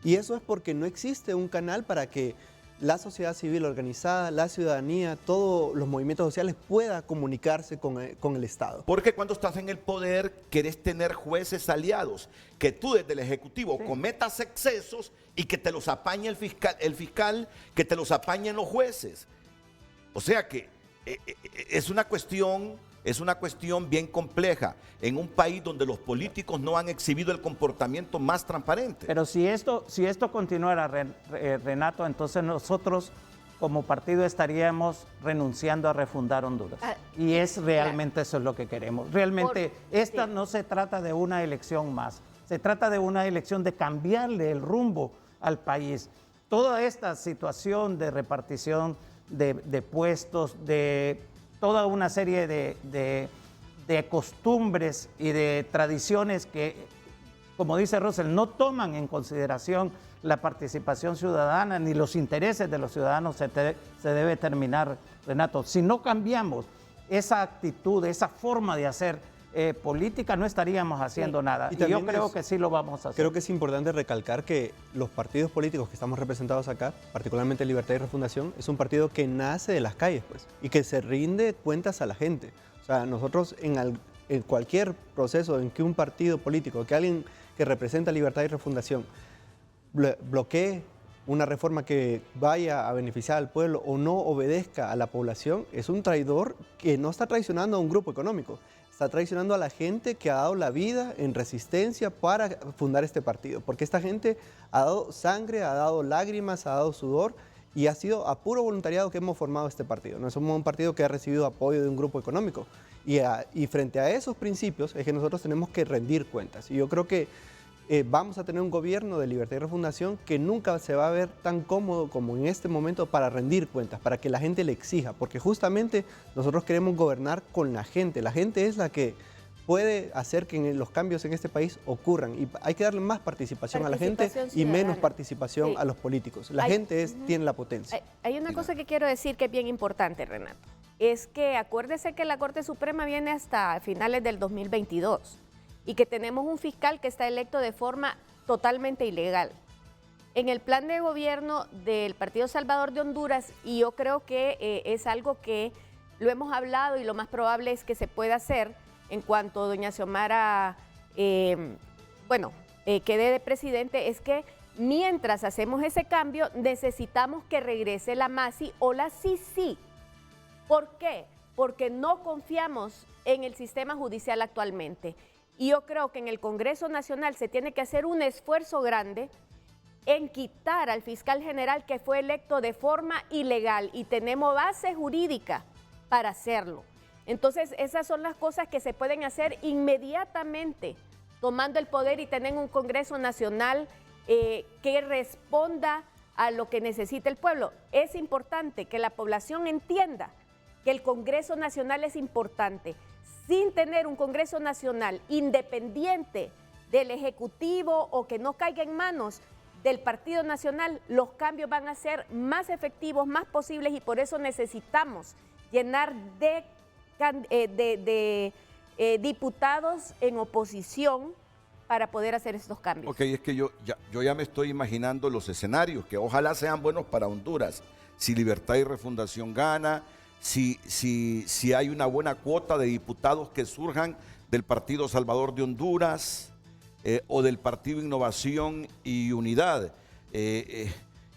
Y eso es porque no existe un canal para que la sociedad civil organizada, la ciudadanía, todos los movimientos sociales pueda comunicarse con el Estado. Porque cuando estás en el poder querés tener jueces aliados, que tú desde el Ejecutivo cometas excesos y que te los apañe el fiscal, que te los apañen los jueces. O sea que es una cuestión bien compleja en un país donde los políticos no han exhibido el comportamiento más transparente. Pero si esto continuara, Renato, entonces nosotros como partido estaríamos renunciando a refundar Honduras. Y es realmente eso es lo que queremos. Realmente no se trata de una elección más, se trata de una elección de cambiarle el rumbo al país. Toda esta situación de repartición de puestos, de toda una serie de costumbres y de tradiciones que, como dice Russell, no toman en consideración la participación ciudadana ni los intereses de los ciudadanos, se debe terminar, Renato. Si no cambiamos esa actitud, esa forma de hacer política, no estaríamos haciendo nada. Y yo creo que sí lo vamos a hacer. Creo que es importante recalcar que los partidos políticos que estamos representados acá, particularmente Libertad y Refundación, es un partido que nace de las calles, pues, y que se rinde cuentas a la gente. O sea, nosotros en cualquier proceso en que un partido político, que alguien que representa Libertad y Refundación bloquee una reforma que vaya a beneficiar al pueblo o no obedezca a la población, es un traidor que no está traicionando a un grupo económico, está traicionando a la gente que ha dado la vida en resistencia para fundar este partido, porque esta gente ha dado sangre, ha dado lágrimas, ha dado sudor y ha sido a puro voluntariado que hemos formado este partido. No somos un partido que ha recibido apoyo de un grupo económico y frente a esos principios es que nosotros tenemos que rendir cuentas. Y yo creo que vamos a tener un gobierno de Libertad y Refundación que nunca se va a ver tan cómodo como en este momento para rendir cuentas, para que la gente le exija, porque justamente nosotros queremos gobernar con la gente es la que puede hacer que los cambios en este país ocurran y hay que darle más participación a la gente y menos participación a los políticos. La gente tiene la potencia. Hay una cosa que quiero decir que es bien importante, Renato, es que acuérdese que la Corte Suprema viene hasta finales del 2022. Y que tenemos un fiscal que está electo de forma totalmente ilegal. en el plan de gobierno del Partido Salvador de Honduras, y yo creo que es algo que lo hemos hablado y lo más probable es que se pueda hacer en cuanto doña Xiomara quede de presidente, es que mientras hacemos ese cambio necesitamos que regrese la MASI o la CICI. ¿Por qué? Porque no confiamos en el sistema judicial actualmente. Y yo creo que en el Congreso Nacional se tiene que hacer un esfuerzo grande en quitar al fiscal general que fue electo de forma ilegal y tenemos base jurídica para hacerlo. Entonces, esas son las cosas que se pueden hacer inmediatamente, tomando el poder y tener un Congreso Nacional que responda a lo que necesita el pueblo. Es importante que la población entienda que el Congreso Nacional es importante. Sin tener un Congreso Nacional independiente del Ejecutivo o que no caiga en manos del Partido Nacional, los cambios van a ser más efectivos, más posibles, y por eso necesitamos llenar de diputados en oposición para poder hacer estos cambios. Ok, es que yo ya me estoy imaginando los escenarios, que ojalá sean buenos para Honduras. Si Libertad y Refundación gana, si hay una buena cuota de diputados que surjan del Partido Salvador de Honduras o del Partido Innovación y Unidad.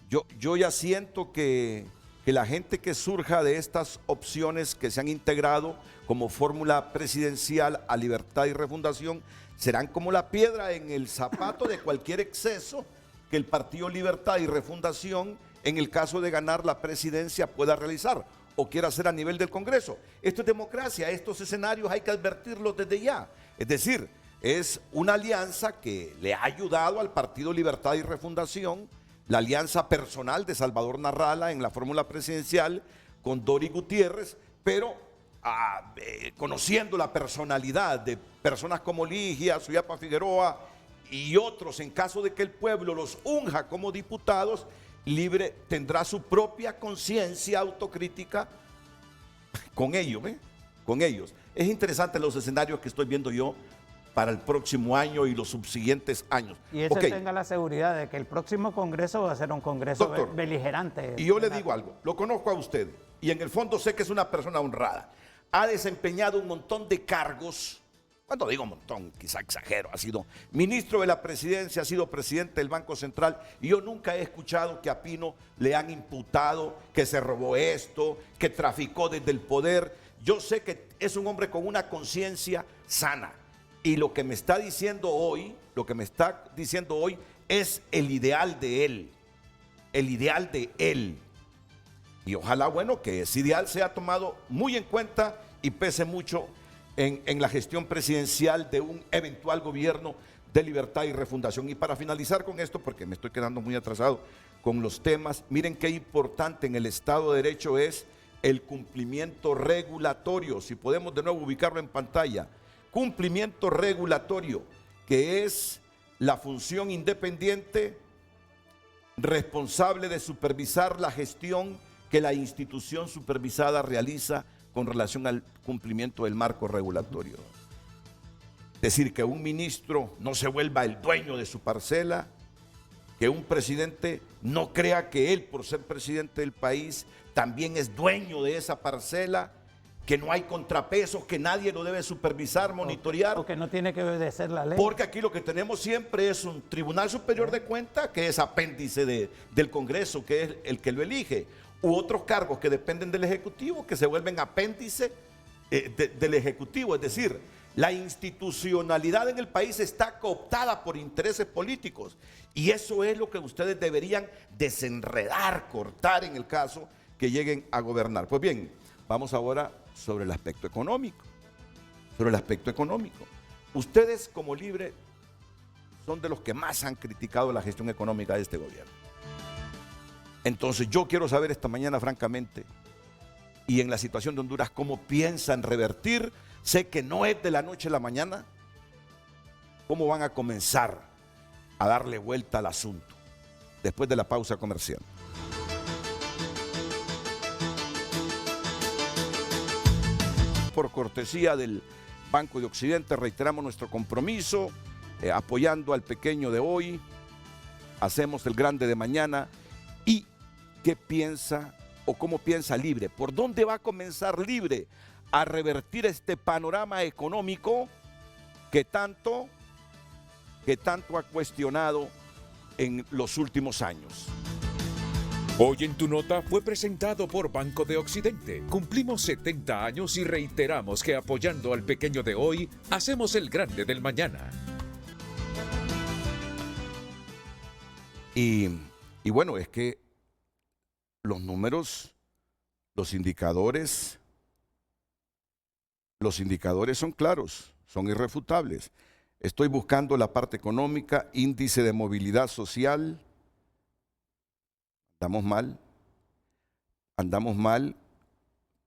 Yo ya siento que la gente que surja de estas opciones que se han integrado como fórmula presidencial a Libertad y Refundación serán como la piedra en el zapato de cualquier exceso que el Partido Libertad y Refundación, en el caso de ganar la presidencia, pueda realizar o quiera hacer a nivel del Congreso. Esto es democracia, estos escenarios hay que advertirlos desde ya. Es decir, es una alianza que le ha ayudado al Partido Libertad y Refundación, la alianza personal de Salvador Narrala en la fórmula presidencial con Dori Gutiérrez, pero conociendo la personalidad de personas como Ligia, Suyapa Figueroa y otros, en caso de que el pueblo los unja como diputados, Libre tendrá su propia conciencia autocrítica con ellos, con ellos. Es interesante los escenarios que estoy viendo yo para el próximo año y los subsiguientes años. Y eso tenga la seguridad de que el próximo Congreso va a ser un Congreso beligerante. Y yo le digo algo, lo conozco a usted y en el fondo sé que es una persona honrada. Ha desempeñado un montón de cargos. Cuando digo un montón, quizá exagero, ha sido ministro de la presidencia, ha sido presidente del Banco Central, y yo nunca he escuchado que a Pino le han imputado que se robó esto, que traficó desde el poder. Yo sé que es un hombre con una conciencia sana, y lo que me está diciendo hoy, es el ideal de él, y ojalá, bueno, que ese ideal sea tomado muy en cuenta y pese mucho en la gestión presidencial de un eventual gobierno de Libertad y Refundación. Y para finalizar con esto, porque me estoy quedando muy atrasado con los temas, miren qué importante en el Estado de Derecho es el cumplimiento regulatorio. Si podemos de nuevo ubicarlo en pantalla, cumplimiento regulatorio, que es la función independiente responsable de supervisar la gestión que la institución supervisada realiza con relación al cumplimiento del marco regulatorio. Es decir, que un ministro no se vuelva el dueño de su parcela, que un presidente no crea que él, por ser presidente del país, también es dueño de esa parcela, que no hay contrapesos, que nadie lo debe supervisar, monitorear. O que no tiene que obedecer la ley. Porque aquí lo que tenemos siempre es un Tribunal Superior de Cuentas, que es apéndice del Congreso, que es el que lo elige, u otros cargos que dependen del Ejecutivo, que se vuelven apéndice del Ejecutivo. Es decir, la institucionalidad en el país está cooptada por intereses políticos, y eso es lo que ustedes deberían desenredar, cortar en el caso que lleguen a gobernar. Pues bien, vamos ahora sobre el aspecto económico. Ustedes como Libre son de los que más han criticado la gestión económica de este gobierno. Entonces yo quiero saber esta mañana, francamente, y en la situación de Honduras, cómo piensan revertir. Sé que no es de la noche a la mañana. ¿Cómo van a comenzar a darle vuelta al asunto después de la pausa comercial? Por cortesía del Banco de Occidente, reiteramos nuestro compromiso apoyando al pequeño de hoy, hacemos el grande de mañana. ¿Y qué piensa o cómo piensa Libre? ¿Por dónde va a comenzar Libre a revertir este panorama económico que tanto ha cuestionado en los últimos años? Hoy en Tu Nota fue presentado por Banco de Occidente. Cumplimos 70 años y reiteramos que apoyando al pequeño de hoy, hacemos el grande del mañana. Y bueno, es que los números, los indicadores son claros, son irrefutables. Estoy buscando la parte económica, índice de movilidad social. Andamos mal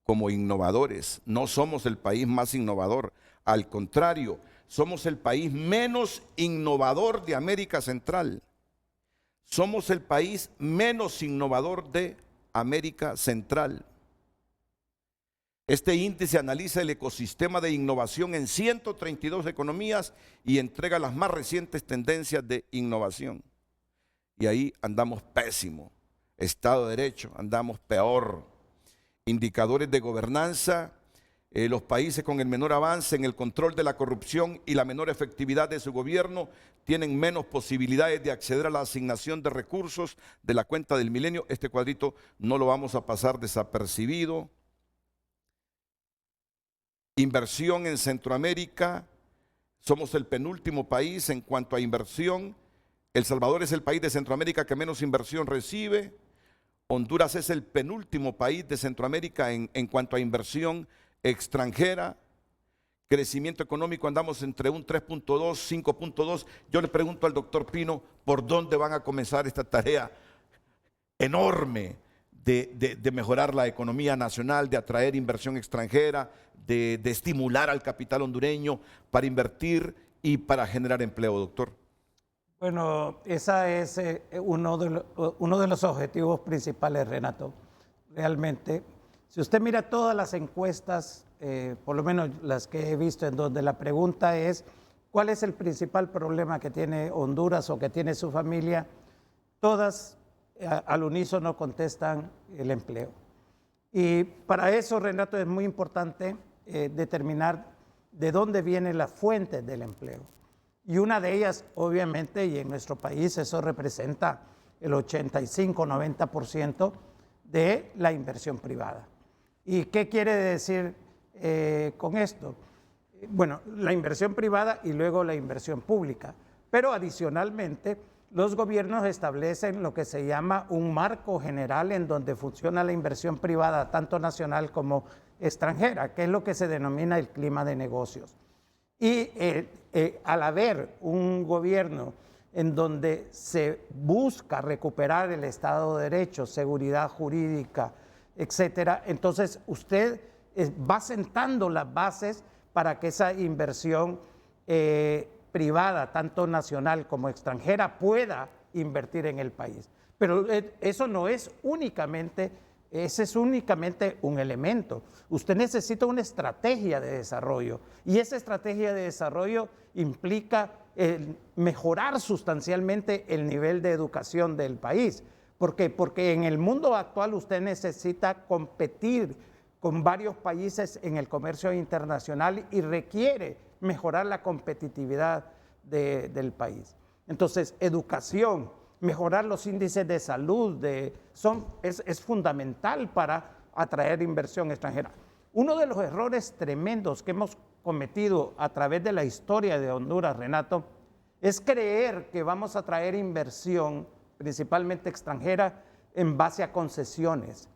como innovadores. No somos el país más innovador. Al contrario, somos el país menos innovador de América Central. Somos el país menos innovador de América Central. Este índice analiza el ecosistema de innovación en 132 economías y entrega las más recientes tendencias de innovación. Y ahí andamos pésimo. Estado de Derecho, andamos peor. Indicadores de gobernanza, los países con el menor avance en el control de la corrupción y la menor efectividad de su gobierno tienen menos posibilidades de acceder a la asignación de recursos de la cuenta del milenio. Este cuadrito no lo vamos a pasar desapercibido. Inversión en Centroamérica, somos el penúltimo país en cuanto a inversión. El Salvador es el país de Centroamérica que menos inversión recibe. Honduras es el penúltimo país de Centroamérica en cuanto a inversión extranjera. Crecimiento económico andamos entre un 3.2, 5.2. Yo le pregunto al doctor Pino, ¿por dónde van a comenzar esta tarea enorme de mejorar la economía nacional, de atraer inversión extranjera, de estimular al capital hondureño para invertir y para generar empleo, doctor? Bueno, ese es uno de los objetivos principales, Renato. Realmente, si usted mira todas las encuestas, por lo menos las que he visto, en donde la pregunta es ¿cuál es el principal problema que tiene Honduras o que tiene su familia? Todas al unísono contestan el empleo. Y para eso, Renato, es muy importante determinar de dónde viene la fuente del empleo. Y una de ellas, obviamente, y en nuestro país eso representa el 85-90% de la inversión privada. ¿Y qué quiere decir con esto? Bueno, la inversión privada y luego la inversión pública. Pero adicionalmente, los gobiernos establecen lo que se llama un marco general en donde funciona la inversión privada, tanto nacional como extranjera, que es lo que se denomina el clima de negocios. Y al haber un gobierno en donde se busca recuperar el Estado de Derecho, seguridad jurídica, etcétera, entonces usted va sentando las bases para que esa inversión privada, tanto nacional como extranjera, pueda invertir en el país. Pero eso no es únicamente, ese es únicamente un elemento. Usted necesita una estrategia de desarrollo y esa estrategia de desarrollo implica mejorar sustancialmente el nivel de educación del país. ¿Por qué? Porque en el mundo actual usted necesita competir con varios países en el comercio internacional y requiere mejorar la competitividad del país. Entonces, educación, mejorar los índices de salud es fundamental para atraer inversión extranjera. Uno de los errores tremendos que hemos cometido a través de la historia de Honduras, Renato, es creer que vamos a traer inversión, principalmente extranjera, en base a concesiones.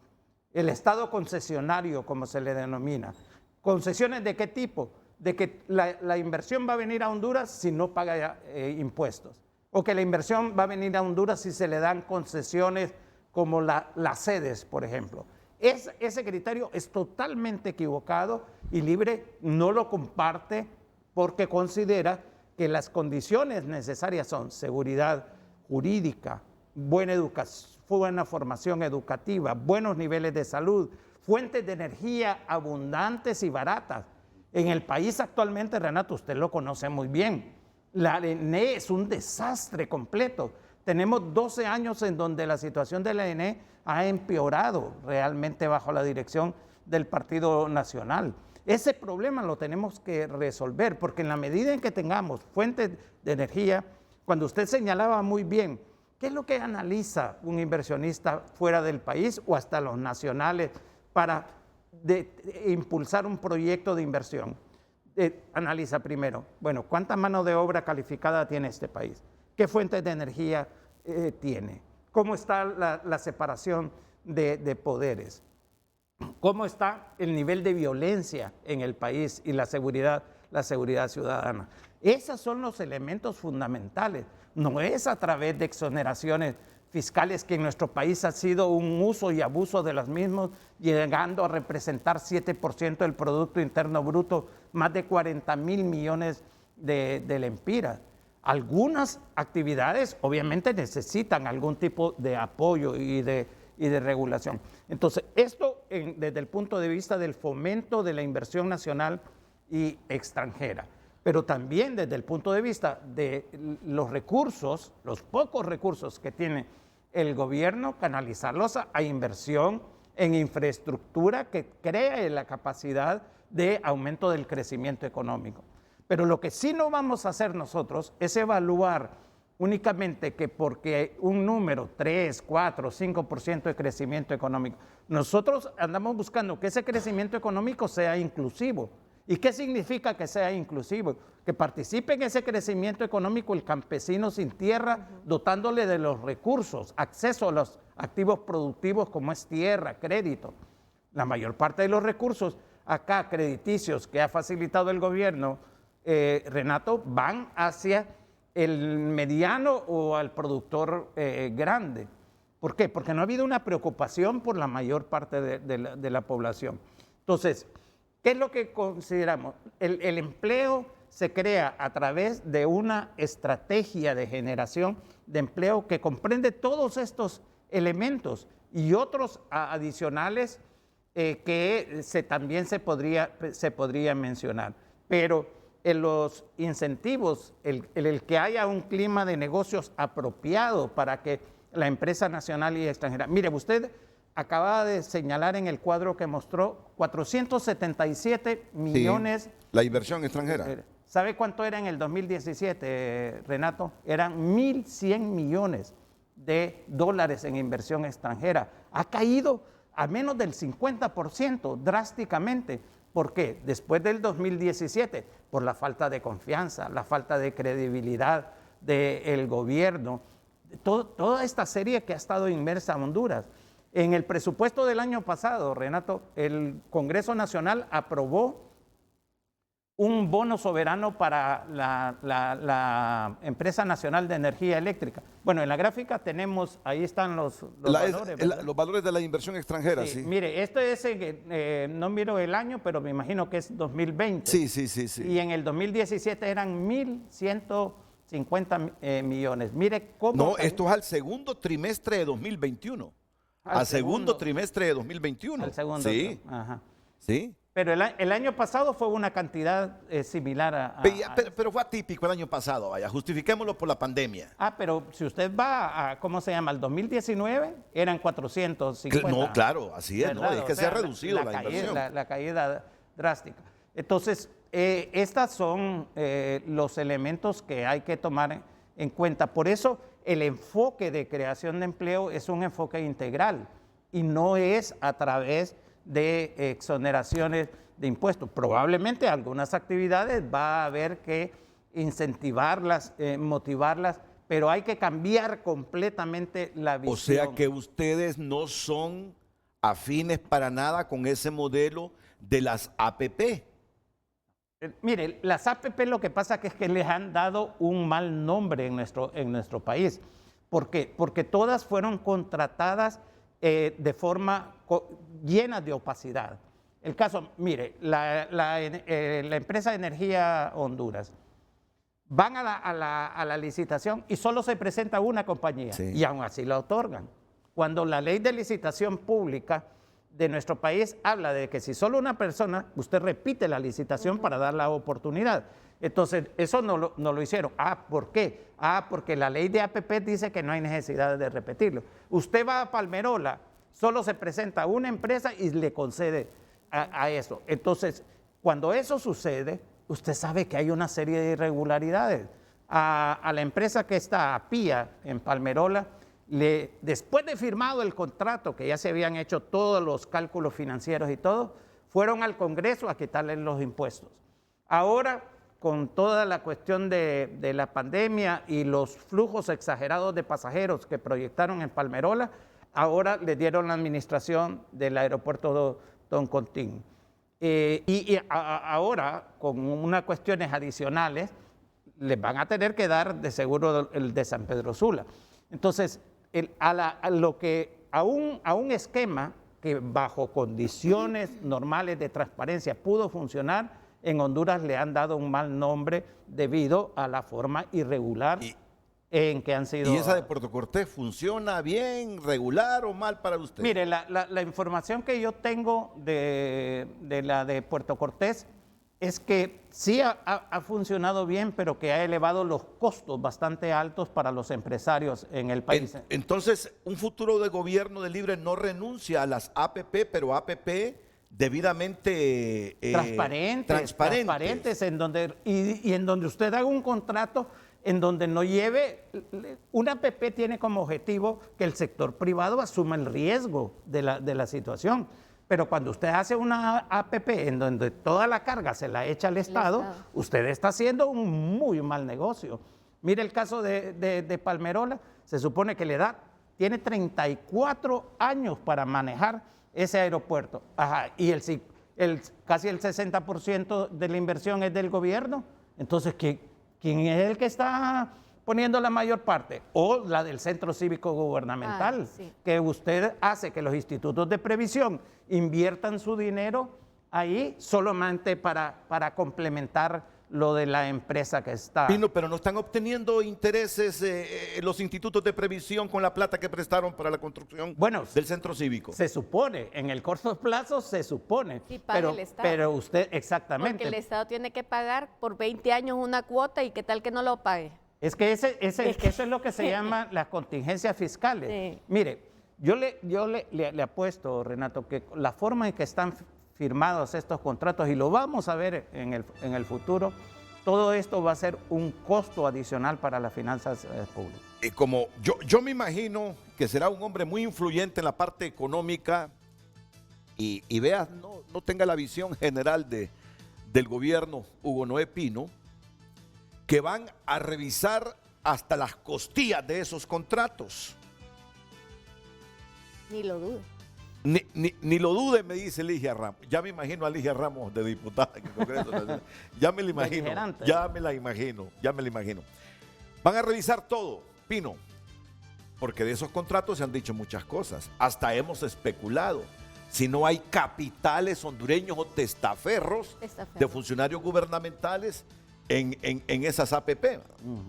El Estado concesionario, como se le denomina. ¿Concesiones de qué tipo? De que la inversión va a venir a Honduras si no paga impuestos. O que la inversión va a venir a Honduras si se le dan concesiones como las sedes, por ejemplo. Ese criterio es totalmente equivocado y Libre no lo comparte porque considera que las condiciones necesarias son seguridad jurídica, buena educación, buena formación educativa, buenos niveles de salud, fuentes de energía abundantes y baratas. En el país actualmente, Renato, usted lo conoce muy bien, la ARENE es un desastre completo. Tenemos 12 años en donde la situación de la ENE ha empeorado realmente bajo la dirección del Partido Nacional. Ese problema lo tenemos que resolver, porque en la medida en que tengamos fuentes de energía, cuando usted señalaba muy bien, ¿qué es lo que analiza un inversionista fuera del país o hasta los nacionales para impulsar un proyecto de inversión? Analiza primero, bueno, ¿cuánta mano de obra calificada tiene este país? ¿Qué fuentes de energía tiene? ¿Cómo está la separación de poderes? ¿Cómo está el nivel de violencia en el país y la seguridad ciudadana? Esos son los elementos fundamentales. No es a través de exoneraciones fiscales, que en nuestro país ha sido un uso y abuso de las mismas, llegando a representar 7% del Producto Interno Bruto, más de 40,000 millones de lempiras. Algunas actividades obviamente necesitan algún tipo de apoyo y de regulación. Entonces, esto desde el punto de vista del fomento de la inversión nacional y extranjera, pero también desde el punto de vista de los recursos, los pocos recursos que tiene el gobierno, canalizarlos a inversión en infraestructura que cree la capacidad de aumento del crecimiento económico. Pero lo que sí no vamos a hacer nosotros es evaluar únicamente que porque un número, 3, 4, 5% de crecimiento económico. Nosotros andamos buscando que ese crecimiento económico sea inclusivo. ¿Y qué significa que sea inclusivo? Que participe en ese crecimiento económico el campesino sin tierra, dotándole de los recursos, acceso a los activos productivos como es tierra, crédito. La mayor parte de los recursos acá crediticios que ha facilitado el gobierno, Renato, van hacia el mediano o al productor grande. ¿Por qué? Porque no ha habido una preocupación por la mayor parte de la población. Entonces, ¿qué es lo que consideramos? El empleo se crea a través de una estrategia de generación de empleo que comprende todos estos elementos y otros adicionales que también se podría mencionar. Pero en los incentivos, el que haya un clima de negocios apropiado para que la empresa nacional y extranjera. Mire, usted acaba de señalar en el cuadro que mostró 477 millones. Sí, la inversión extranjera. ¿Sabe cuánto era en el 2017, Renato? Eran 1.100 millones de dólares en inversión extranjera. Ha caído a menos del 50% drásticamente. ¿Por qué? Después del 2017, por la falta de confianza, la falta de credibilidad del gobierno, toda esta serie que ha estado inmersa en Honduras. En el presupuesto del año pasado, Renato, el Congreso Nacional aprobó un bono soberano para la Empresa Nacional de Energía Eléctrica. Bueno, en la gráfica tenemos, ahí están los valores. Los valores de la inversión extranjera, sí. Mire, esto es, no miro el año, pero me imagino que es 2020. Sí. Y en el 2017 eran 1.150 millones. Mire cómo... No, esto es al segundo trimestre de 2021. Al segundo trimestre de 2021. Al segundo. Sí. Ajá. Sí. Pero el año pasado fue una cantidad similar a pero fue atípico el año pasado, vaya, justifiquémoslo por la pandemia. pero si usted va a, ¿cómo se llama? Al 2019 eran 450. No, claro, así es, ¿no? Es que se ha reducido la inversión. La caída drástica. Entonces, estos son los elementos que hay que tomar en cuenta. Por eso, el enfoque de creación de empleo es un enfoque integral y no es a través de exoneraciones de impuestos. Probablemente algunas actividades va a haber que incentivarlas, motivarlas, pero hay que cambiar completamente la visión. O sea que ustedes no son afines para nada con ese modelo de las APP. Mire, las APP lo que pasa es que les han dado un mal nombre en nuestro país. ¿Por qué? Porque todas fueron contratadas de forma llena de opacidad. El caso, mire, la empresa de energía Honduras, van a la licitación y solo se presenta una compañía, sí, y aún así la otorgan. Cuando la ley de licitación pública de nuestro país habla de que si solo una persona, usted repite la licitación para dar la oportunidad. Entonces, eso no lo hicieron. ¿Por qué? Porque la ley de APP dice que no hay necesidad de repetirlo. Usted va a Palmerola, solo se presenta una empresa y le concede a eso. Entonces, cuando eso sucede, usted sabe que hay una serie de irregularidades. A la empresa que está, a PIA, en Palmerola, después de firmado el contrato, que ya se habían hecho todos los cálculos financieros y todo, fueron al Congreso a quitarle los impuestos. Ahora, con toda la cuestión de la pandemia y los flujos exagerados de pasajeros que proyectaron en Palmerola, ahora le dieron la administración del aeropuerto Don Contín. Ahora, con unas cuestiones adicionales, les van a tener que dar de seguro el de San Pedro Sula. Entonces, a un esquema que bajo condiciones normales de transparencia pudo funcionar, en Honduras le han dado un mal nombre debido a la forma irregular en que han sido... ¿Y esa de Puerto Cortés funciona bien, regular o mal para usted? Mire, la información que yo tengo de la de Puerto Cortés es que sí ha funcionado bien, pero que ha elevado los costos bastante altos para los empresarios en el país. Entonces, un futuro de gobierno de Libre no renuncia a las APP, pero APP debidamente transparentes en donde, y en donde usted haga un contrato en donde no lleve, una APP tiene como objetivo que el sector privado asuma el riesgo de la situación. Pero cuando usted hace una APP en donde toda la carga se la echa al Estado, usted está haciendo un muy mal negocio. Mire el caso de Palmerola, se supone que tiene 34 años para manejar ese aeropuerto. Y casi el 60% de la inversión es del gobierno. Entonces, ¿quién es el que está poniendo la mayor parte? O la del Centro Cívico Gubernamental, que usted hace que los institutos de previsión inviertan su dinero ahí solamente para complementar lo de la empresa que está. Pino, pero no están obteniendo intereses los institutos de previsión con la plata que prestaron para la construcción del Centro Cívico. Se supone, en el corto plazo se supone. Sí, paga el Estado. Pero usted, exactamente. Porque el Estado tiene que pagar por 20 años una cuota y qué tal que no lo pague. Es que eso es lo que se llama las contingencias fiscales. Sí. Mire, yo le apuesto, Renato, que la forma en que están firmados estos contratos, y lo vamos a ver en el futuro, todo esto va a ser un costo adicional para las finanzas públicas. Y como yo me imagino que será un hombre muy influyente en la parte económica y vea, no tenga la visión general del gobierno Hugo Noé Pino, que van a revisar hasta las costillas de esos contratos. Ni lo dude. Ni lo dude, me dice Ligia Ramos. Ya me imagino a Ligia Ramos de diputada en el Congreso Nacional. Ya me la imagino. Van a revisar todo, Pino, porque de esos contratos se han dicho muchas cosas. Hasta hemos especulado. Si no hay capitales hondureños o testaferros de funcionarios gubernamentales en esas APP,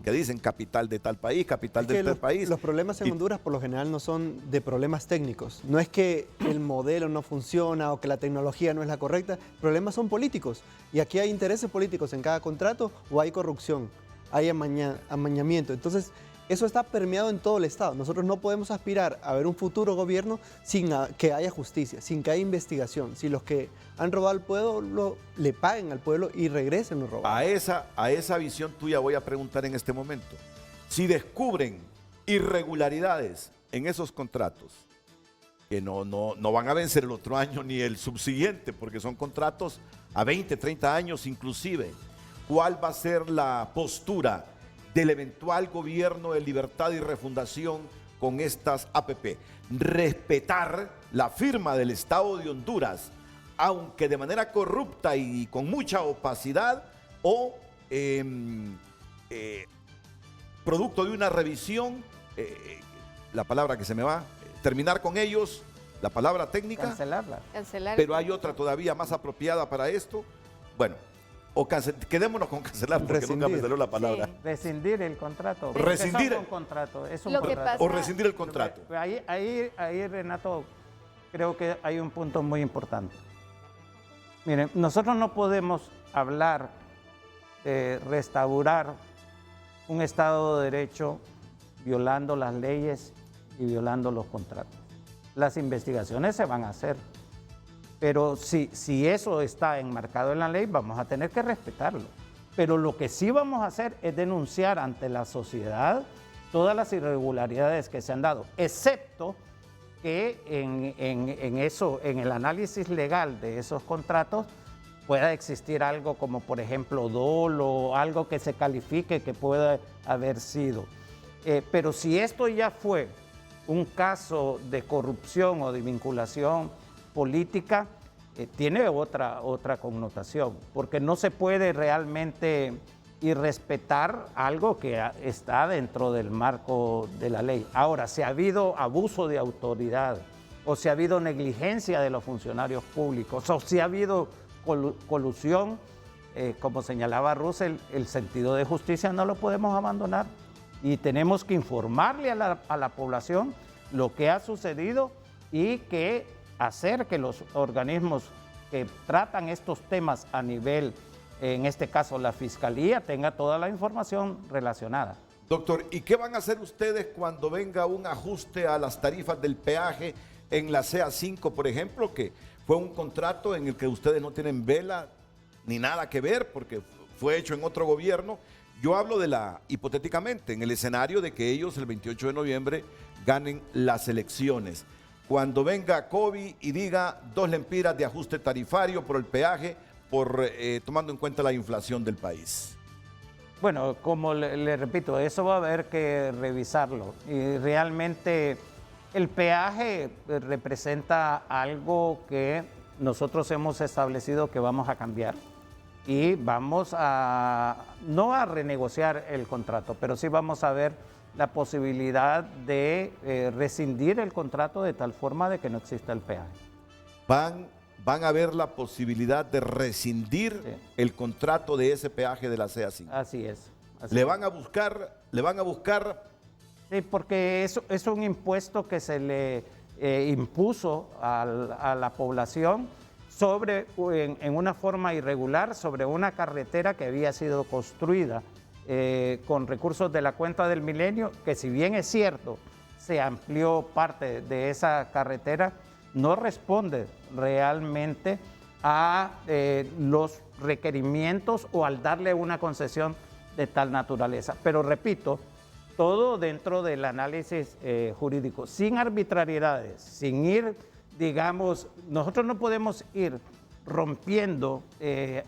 que dicen capital de tal país, capital de tal país. Los problemas en Honduras por lo general no son de problemas técnicos. No es que el modelo no funciona o que la tecnología no es la correcta. Problemas son políticos. Y aquí hay intereses políticos en cada contrato o hay corrupción, hay amañamiento. Entonces, eso está permeado en todo el Estado. Nosotros no podemos aspirar a ver un futuro gobierno sin que haya justicia, sin que haya investigación, si los que han robado al pueblo le paguen al pueblo y regresen los robados. A esa visión tuya voy a preguntar en este momento. Si descubren irregularidades en esos contratos, que no van a vencer el otro año ni el subsiguiente, porque son contratos a 20, 30 años inclusive, ¿cuál va a ser la postura del eventual gobierno de libertad y refundación con estas APP? Respetar la firma del Estado de Honduras, aunque de manera corrupta y con mucha opacidad, o producto de una revisión, la palabra que se me va, terminar con ellos, la palabra técnica. Cancelarla. Pero hay otra todavía más apropiada para esto. Bueno, quedémonos con cancelar porque rescindir. nunca me salió la palabra. Sí. Rescindir el contrato. Rescindir es un contrato. O rescindir el contrato. Ahí, Renato, creo que hay un punto muy importante. Miren, nosotros no podemos hablar restaurar un Estado de Derecho violando las leyes y violando los contratos. Las investigaciones se van a hacer, pero si eso está enmarcado en la ley, vamos a tener que respetarlo. Pero lo que sí vamos a hacer es denunciar ante la sociedad todas las irregularidades que se han dado, excepto que en el análisis legal de esos contratos pueda existir algo como, por ejemplo, dolo, algo que se califique que pueda haber sido. Pero si esto ya fue un caso de corrupción o de vinculación política, tiene otra connotación, porque no se puede realmente irrespetar algo que está dentro del marco de la ley. Ahora, si ha habido abuso de autoridad, o si ha habido negligencia de los funcionarios públicos, o si ha habido colusión, como señalaba Russell, el sentido de justicia no lo podemos abandonar y tenemos que informarle a la población lo que ha sucedido y que hacer que los organismos que tratan estos temas a nivel, en este caso la Fiscalía, tenga toda la información relacionada. Doctor, ¿y qué van a hacer ustedes cuando venga un ajuste a las tarifas del peaje en la CA5, por ejemplo, que fue un contrato en el que ustedes no tienen vela ni nada que ver porque fue hecho en otro gobierno? Yo hablo hipotéticamente, en el escenario de que ellos el 28 de noviembre ganen las elecciones. Cuando venga COVID y diga 2 lempiras de ajuste tarifario por el peaje, tomando en cuenta la inflación del país. Bueno, como le repito, eso va a haber que revisarlo. Y realmente el peaje representa algo que nosotros hemos establecido que vamos a cambiar. Y vamos no a renegociar el contrato, pero sí vamos a ver la posibilidad de rescindir el contrato de tal forma de que no exista el peaje. Van a ver la posibilidad de rescindir el contrato de ese peaje de la CA5. Así es. ¿Le van a buscar? Sí, porque es un impuesto que se le impuso a la población en una forma irregular sobre una carretera que había sido construida con recursos de la cuenta del milenio, que si bien es cierto, se amplió parte de esa carretera, no responde realmente a los requerimientos o al darle una concesión de tal naturaleza. Pero repito, todo dentro del análisis jurídico, sin arbitrariedades, sin ir, digamos, nosotros no podemos ir rompiendo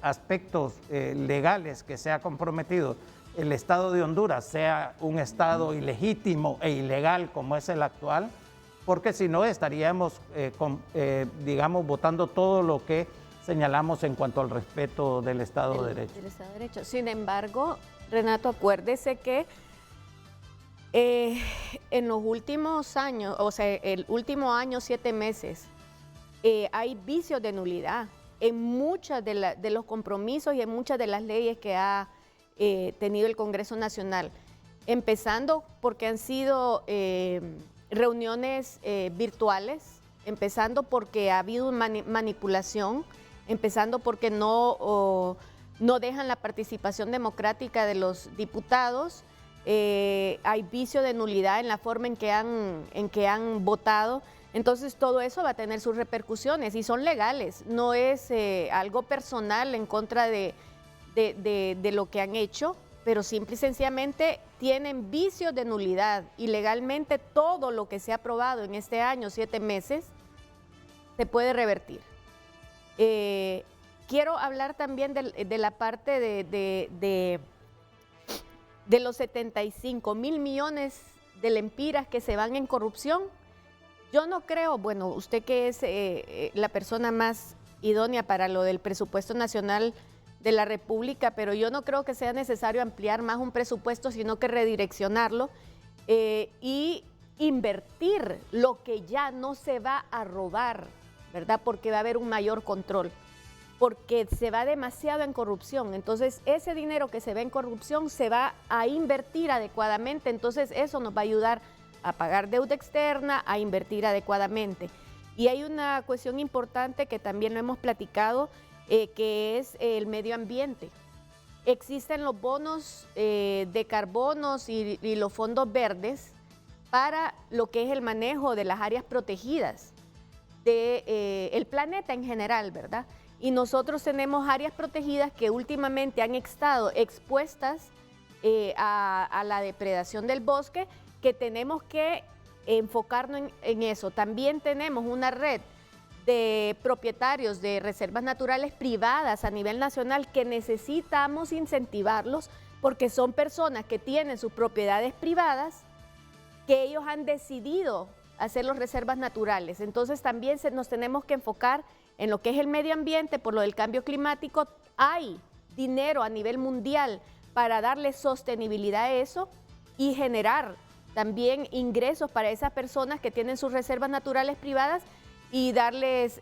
aspectos legales que se ha comprometido el Estado de Honduras, sea un Estado ilegítimo e ilegal como es el actual, porque si no estaríamos, digamos, votando todo lo que señalamos en cuanto al respeto del Estado de Derecho. Del Estado de Derecho. Sin embargo, Renato, acuérdese que en los últimos años, o sea, el último año, 7 meses, hay vicios de nulidad en muchos de los compromisos y en muchas de las leyes que ha tenido el Congreso Nacional, empezando porque han sido reuniones virtuales, empezando porque ha habido manipulación, empezando porque no dejan la participación democrática de los diputados. Hay vicio de nulidad en la forma en que han votado. Entonces todo eso va a tener sus repercusiones y son legales, no es algo personal en contra de lo que han hecho, pero simple y sencillamente tienen vicios de nulidad y legalmente todo lo que se ha aprobado en este año, 7 meses, se puede revertir. Quiero hablar también de la parte de los 75,000 millones de lempiras que se van en corrupción. Yo no creo, bueno, usted que es la persona más idónea para lo del presupuesto nacional de la República, pero yo no creo que sea necesario ampliar más un presupuesto, sino que redireccionarlo y invertir lo que ya no se va a robar, ¿verdad? Porque va a haber un mayor control, porque se va demasiado en corrupción. Entonces, ese dinero que se va en corrupción se va a invertir adecuadamente, entonces eso nos va a ayudar a pagar deuda externa, a invertir adecuadamente. Y hay una cuestión importante que también lo hemos platicado, que es el medio ambiente. existen los bonos de carbonos y los fondos verdes para lo que es el manejo de las áreas protegidas del planeta en general, ¿verdad? Y nosotros tenemos áreas protegidas que últimamente han estado expuestas a la depredación del bosque, que tenemos que enfocarnos en eso. También tenemos una red de propietarios de reservas naturales privadas a nivel nacional que necesitamos incentivarlos, porque son personas que tienen sus propiedades privadas, que ellos han decidido hacer las reservas naturales. Entonces también nos tenemos que enfocar en lo que es el medio ambiente. Por lo del cambio climático, hay dinero a nivel mundial para darle sostenibilidad a eso y generar también ingresos para esas personas que tienen sus reservas naturales privadas y darles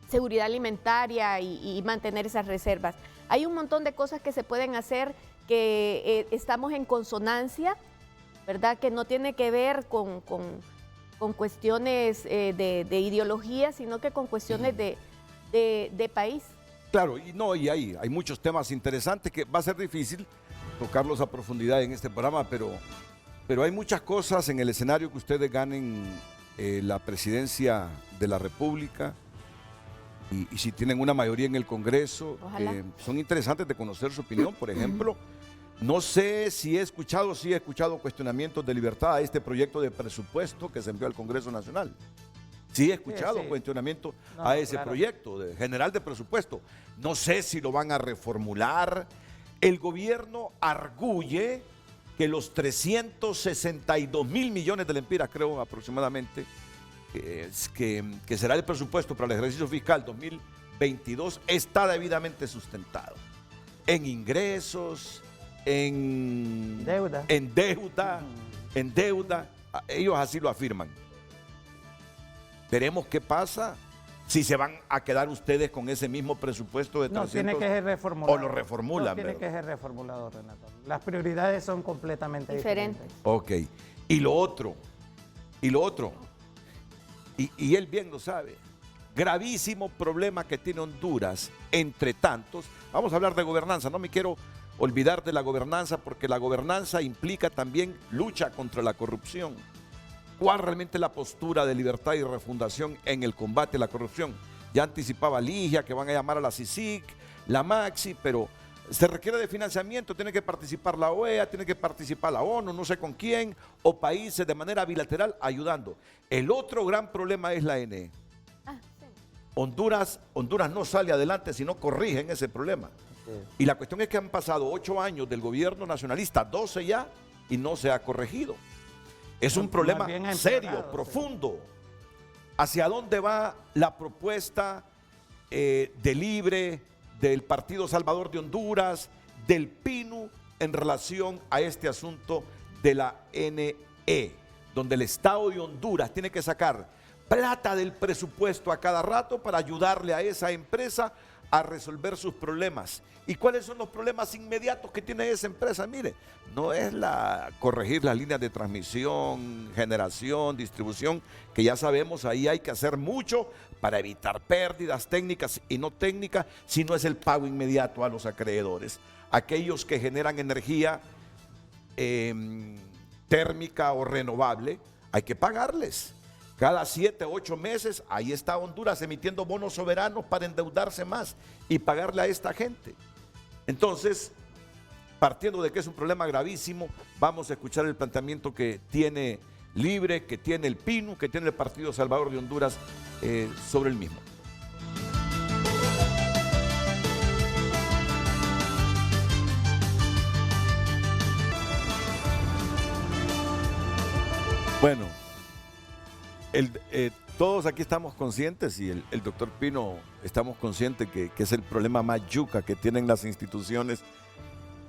seguridad alimentaria y mantener esas reservas. Hay un montón de cosas que se pueden hacer que estamos en consonancia, ¿verdad? Que no tiene que ver con cuestiones de ideología, sino que con cuestiones de país. Claro, y hay muchos temas interesantes que va a ser difícil tocarlos a profundidad en este programa, pero hay muchas cosas en el escenario que ustedes ganen la presidencia de la República y si tienen una mayoría en el Congreso, son interesantes de conocer su opinión. Por ejemplo, no sé si he escuchado cuestionamientos de libertad a este proyecto de presupuesto que se envió al Congreso Nacional. Sí he escuchado cuestionamiento a ese proyecto general de presupuesto. No sé si lo van a reformular. El gobierno arguye que los 362.000 millones de lempiras, creo aproximadamente, que será el presupuesto para el ejercicio fiscal 2022, está debidamente sustentado en ingresos, en deuda. Ellos así lo afirman. Veremos qué pasa, si se van a quedar ustedes con ese mismo presupuesto de 300. No, tiene que ser reformulado. O lo reformulan. No, tiene que ser reformulado, Renato. Las prioridades son completamente diferentes. Ok. Y lo otro, y él bien lo sabe, gravísimo problema que tiene Honduras, entre tantos. Vamos a hablar de gobernanza, no me quiero olvidar de la gobernanza, porque la gobernanza implica también lucha contra la corrupción. ¿Cuál realmente es la postura de Libertad y Refundación en el combate a la corrupción? Ya anticipaba Ligia que van a llamar a la CICIG, la Maxi, pero se requiere de financiamiento, tiene que participar la OEA, tiene que participar la ONU, no sé con quién, o países de manera bilateral ayudando. El otro gran problema es la ENE. Honduras no sale adelante si no corrigen ese problema. Y la cuestión es que han pasado 8 años del gobierno nacionalista, 12 ya, y no se ha corregido. Es un problema serio, profundo. ¿Hacia dónde va la propuesta de Libre, del Partido Salvador de Honduras, del PINU en relación a este asunto de la NE? Donde el Estado de Honduras tiene que sacar plata del presupuesto a cada rato para ayudarle a esa empresa a resolver sus problemas. ¿Y cuáles son los problemas inmediatos que tiene esa empresa? Mire, no es corregir las líneas de transmisión, generación, distribución, que ya sabemos, ahí hay que hacer mucho para evitar pérdidas técnicas y no técnicas, sino es el pago inmediato a los acreedores. Aquellos que generan energía térmica o renovable, hay que pagarles. Cada 7, 8 meses, ahí está Honduras emitiendo bonos soberanos para endeudarse más y pagarle a esta gente. Entonces, partiendo de que es un problema gravísimo, vamos a escuchar el planteamiento que tiene Libre, que tiene el PINU, que tiene el Partido Salvador de Honduras sobre el mismo. Bueno, todos aquí estamos conscientes y el doctor Pino estamos conscientes que es el problema más yuca que tienen las instituciones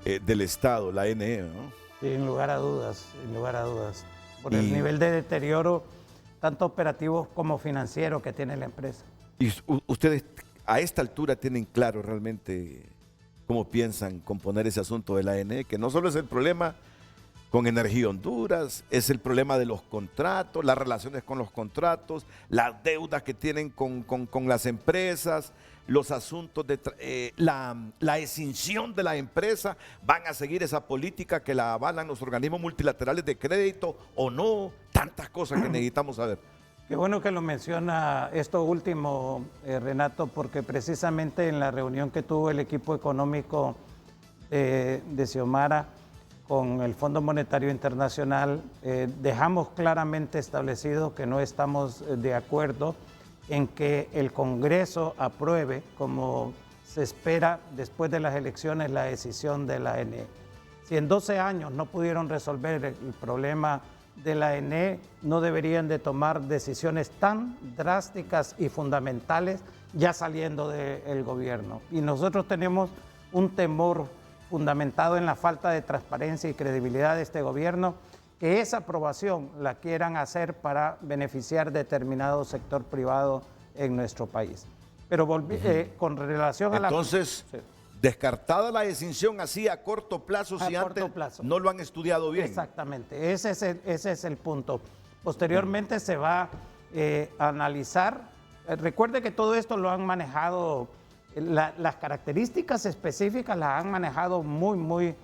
del Estado, la NE, ¿no? Sin lugar a dudas, sin lugar a dudas. Por el nivel de deterioro, tanto operativo como financiero que tiene la empresa. ¿Y ustedes a esta altura tienen claro realmente cómo piensan componer ese asunto de la NE? Que no solo es el problema con Energía Honduras, es el problema de los contratos, las relaciones con los contratos, las deudas que tienen con las empresas, los asuntos de la extinción de la empresa. ¿Van a seguir esa política que la avalan los organismos multilaterales de crédito o no? Tantas cosas que necesitamos saber. Qué bueno que lo menciona esto último, Renato, porque precisamente en la reunión que tuvo el equipo económico de Xiomara con el Fondo Monetario Internacional, dejamos claramente establecido que no estamos de acuerdo en que el Congreso apruebe, como se espera después de las elecciones, la decisión de la ENE. Si en 12 años no pudieron resolver el problema de la ENE, no deberían de tomar decisiones tan drásticas y fundamentales ya saliendo del gobierno. Y nosotros tenemos un temor fundamentado en la falta de transparencia y credibilidad de este gobierno, que esa aprobación la quieran hacer para beneficiar determinado sector privado en nuestro país. Pero con relación a la... Entonces, sí, descartada la extinción así a corto plazo, si antes no lo han estudiado bien. Exactamente, ese es el punto. Posteriormente se va a analizar. Recuerde que todo esto lo han manejado, las características específicas las han manejado muy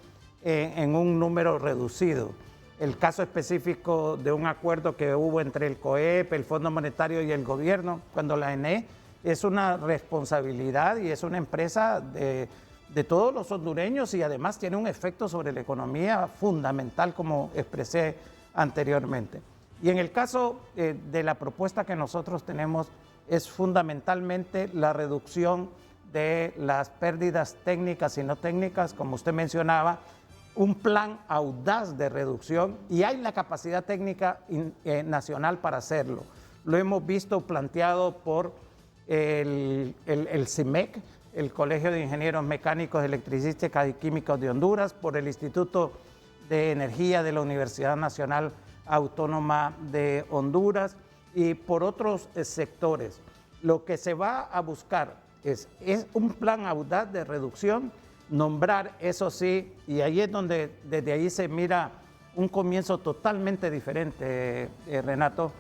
en un número reducido. El caso específico de un acuerdo que hubo entre el COEP, el Fondo Monetario y el gobierno, cuando la ENE es una responsabilidad y es una empresa de todos los hondureños y además tiene un efecto sobre la economía fundamental, como expresé anteriormente. Y en el caso de la propuesta que nosotros tenemos es fundamentalmente la reducción de las pérdidas técnicas y no técnicas, como usted mencionaba, un plan audaz de reducción, y hay la capacidad técnica nacional para hacerlo. Lo hemos visto planteado por el CIMEC, el Colegio de Ingenieros Mecánicos, Electricistas y Químicos de Honduras, por el Instituto de Energía de la Universidad Nacional Autónoma de Honduras y por otros sectores. Lo que se va a buscar es un plan audaz de reducción, nombrar, eso sí, y ahí es donde desde ahí se mira un comienzo totalmente diferente, Renato,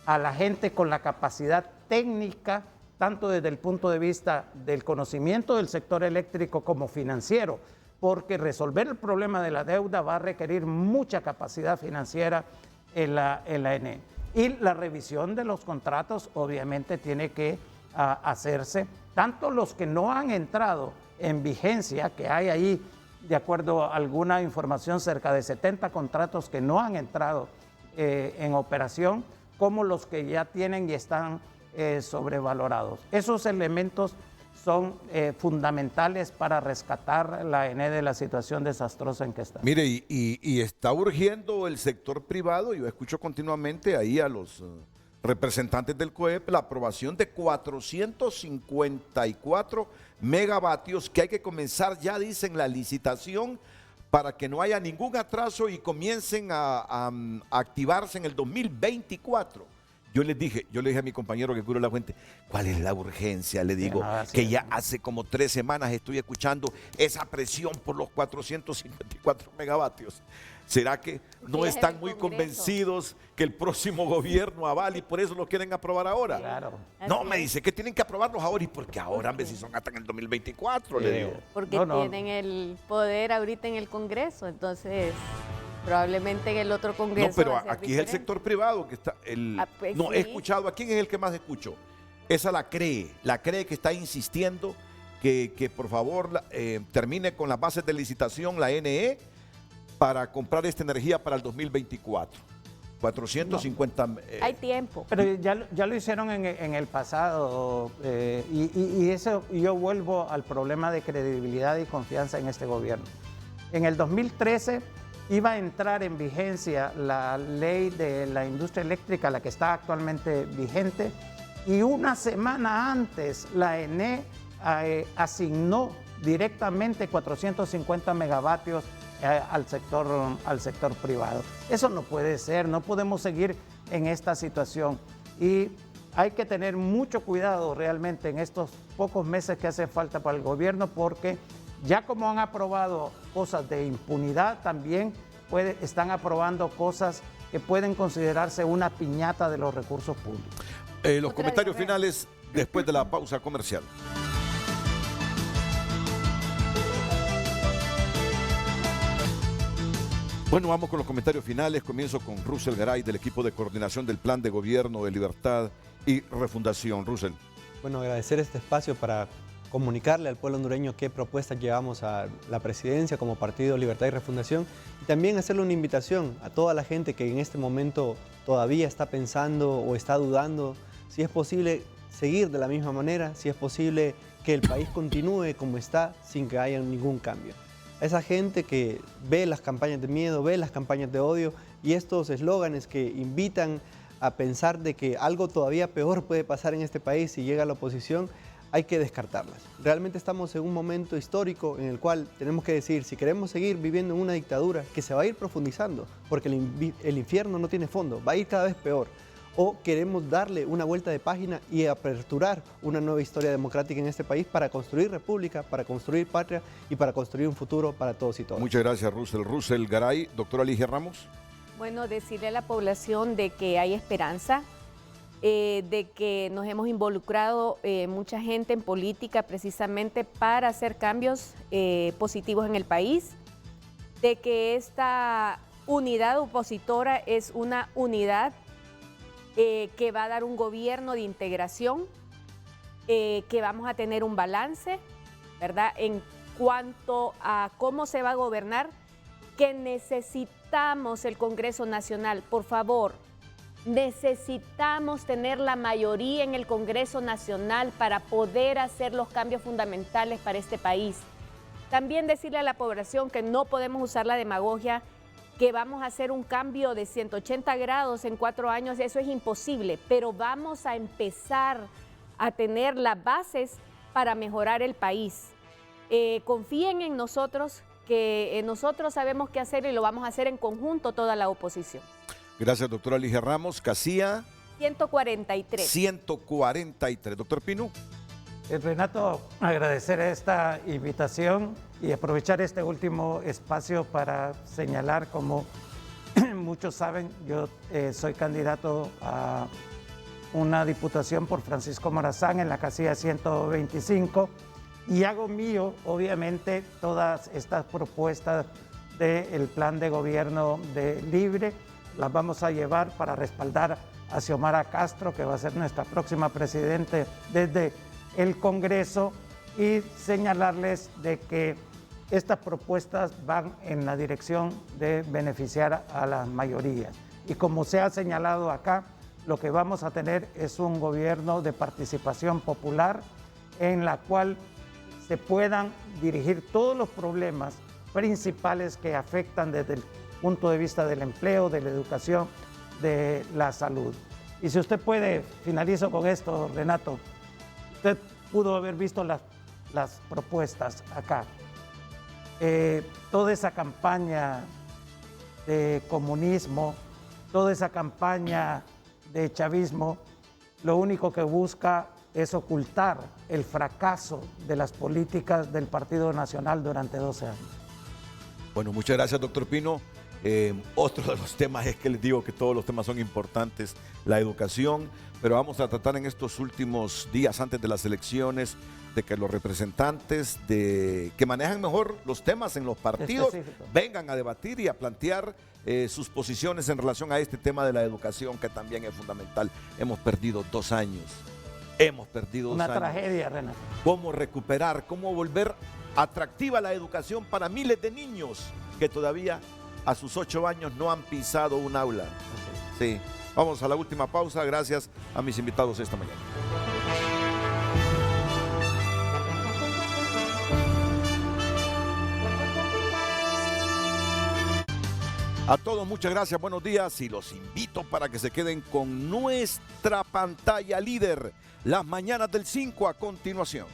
a la gente con la capacidad técnica, tanto desde el punto de vista del conocimiento del sector eléctrico como financiero, porque resolver el problema de la deuda va a requerir mucha capacidad financiera en la ENE. Y la revisión de los contratos obviamente tiene que hacerse, tanto los que no han entrado en vigencia, que hay ahí, de acuerdo a alguna información, cerca de 70 contratos que no han entrado en operación, como los que ya tienen y están sobrevalorados. Esos elementos son fundamentales para rescatar la ENE de la situación desastrosa en que está. Mire, y está urgiendo el sector privado, yo escucho continuamente ahí a los representantes del COEP, la aprobación de 454 megavatios que hay que comenzar, ya dicen, la licitación para que no haya ningún atraso y comiencen a activarse en el 2024. Yo le dije a mi compañero que cubre la fuente, ¿cuál es la urgencia? Le digo, que ya hace como 3 semanas estoy escuchando esa presión por los 454 megavatios. ¿Será que no están muy convencidos que el próximo gobierno avale y por eso lo quieren aprobar ahora? Claro. No, me dice que tienen que aprobarlos ahora. ¿Y por qué ahora? Si son hasta en el 2024, le digo. Porque tienen el poder ahorita en el Congreso, entonces probablemente en el otro Congreso. No, pero va a ser aquí diferente. es el sector privado que está. Pues no, sí. he escuchado. ¿A quién es el que más escucho? Esa la CREE que está insistiendo que por favor termine con las bases de licitación la NE para comprar esta energía para el 2024. 450. Hay tiempo. Pero ya lo hicieron en el pasado y eso yo vuelvo al problema de credibilidad y confianza en este gobierno. En el 2013 iba a entrar en vigencia la ley de la industria eléctrica, la que está actualmente vigente, y una semana antes la ENE asignó directamente 450 megavatios al sector privado. Eso no puede ser, no podemos seguir en esta situación y hay que tener mucho cuidado realmente en estos pocos meses que hace falta para el gobierno, porque ya como han aprobado cosas de impunidad, también están aprobando cosas que pueden considerarse una piñata de los recursos públicos. Los comentarios finales después de la pausa comercial. Bueno, vamos con los comentarios finales. Comienzo con Russell Garay del equipo de coordinación del Plan de Gobierno de Libertad y Refundación. Russell. Bueno, agradecer este espacio para comunicarle al pueblo hondureño qué propuestas llevamos a la presidencia como Partido Libertad y Refundación, y también hacerle una invitación a toda la gente que en este momento todavía está pensando o está dudando si es posible seguir de la misma manera, si es posible que el país continúe como está sin que haya ningún cambio. Esa gente que ve las campañas de miedo, ve las campañas de odio y estos eslóganes que invitan a pensar de que algo todavía peor puede pasar en este país si llega la oposición, hay que descartarlas. Realmente estamos en un momento histórico en el cual tenemos que decir, si queremos seguir viviendo en una dictadura que se va a ir profundizando, porque el infierno no tiene fondo, va a ir cada vez peor, o queremos darle una vuelta de página y aperturar una nueva historia democrática en este país para construir república, para construir patria y para construir un futuro para todos y todas. Muchas gracias, Russell. Russell Garay. Doctora Ligia Ramos. Bueno, decirle a la población de que hay esperanza, de que nos hemos involucrado mucha gente en política precisamente para hacer cambios positivos en el país, de que esta unidad opositora es una unidad que va a dar un gobierno de integración, que vamos a tener un balance, ¿verdad? En cuanto a cómo se va a gobernar, que necesitamos el Congreso Nacional, por favor, necesitamos tener la mayoría en el Congreso Nacional para poder hacer los cambios fundamentales para este país. También decirle a la población que no podemos usar la demagogia, que vamos a hacer un cambio de 180 grados en 4 años, eso es imposible, pero vamos a empezar a tener las bases para mejorar el país. Confíen en nosotros, que nosotros sabemos qué hacer y lo vamos a hacer en conjunto toda la oposición. Gracias, doctora Ligia Ramos. Casilla 143. 143. Doctor Pino. Renato, agradecer esta invitación y aprovechar este último espacio para señalar, como muchos saben, yo soy candidato a una diputación por Francisco Morazán en la casilla 125 y hago mío, obviamente, todas estas propuestas del plan de gobierno de Libre. Las vamos a llevar para respaldar a Xiomara Castro, que va a ser nuestra próxima presidente desde el Congreso, y señalarles de que estas propuestas van en la dirección de beneficiar a las mayorías. Y como se ha señalado acá, lo que vamos a tener es un gobierno de participación popular en la cual se puedan dirigir todos los problemas principales que afectan desde el punto de vista del empleo, de la educación, de la salud. Y si usted puede, finalizo con esto, Renato, usted pudo haber visto las propuestas acá. Toda esa campaña de comunismo, toda esa campaña de chavismo, lo único que busca es ocultar el fracaso de las políticas del Partido Nacional durante 12 años. Bueno, muchas gracias, doctor Pino. Otro de los temas es que les digo que todos los temas son importantes, la educación, pero vamos a tratar en estos últimos días antes de las elecciones de que los representantes que manejan mejor los temas en los partidos vengan a debatir y a plantear sus posiciones en relación a este tema de la educación, que también es fundamental. Hemos perdido 2 años. Hemos perdido 2 años. Una tragedia, Renato. ¿Cómo recuperar, cómo volver atractiva la educación para miles de niños que todavía a sus 8 años no han pisado un aula? Sí. Vamos a la última pausa. Gracias a mis invitados esta mañana. A todos, muchas gracias, buenos días, y los invito para que se queden con nuestra pantalla líder, las mañanas del 5 a continuación.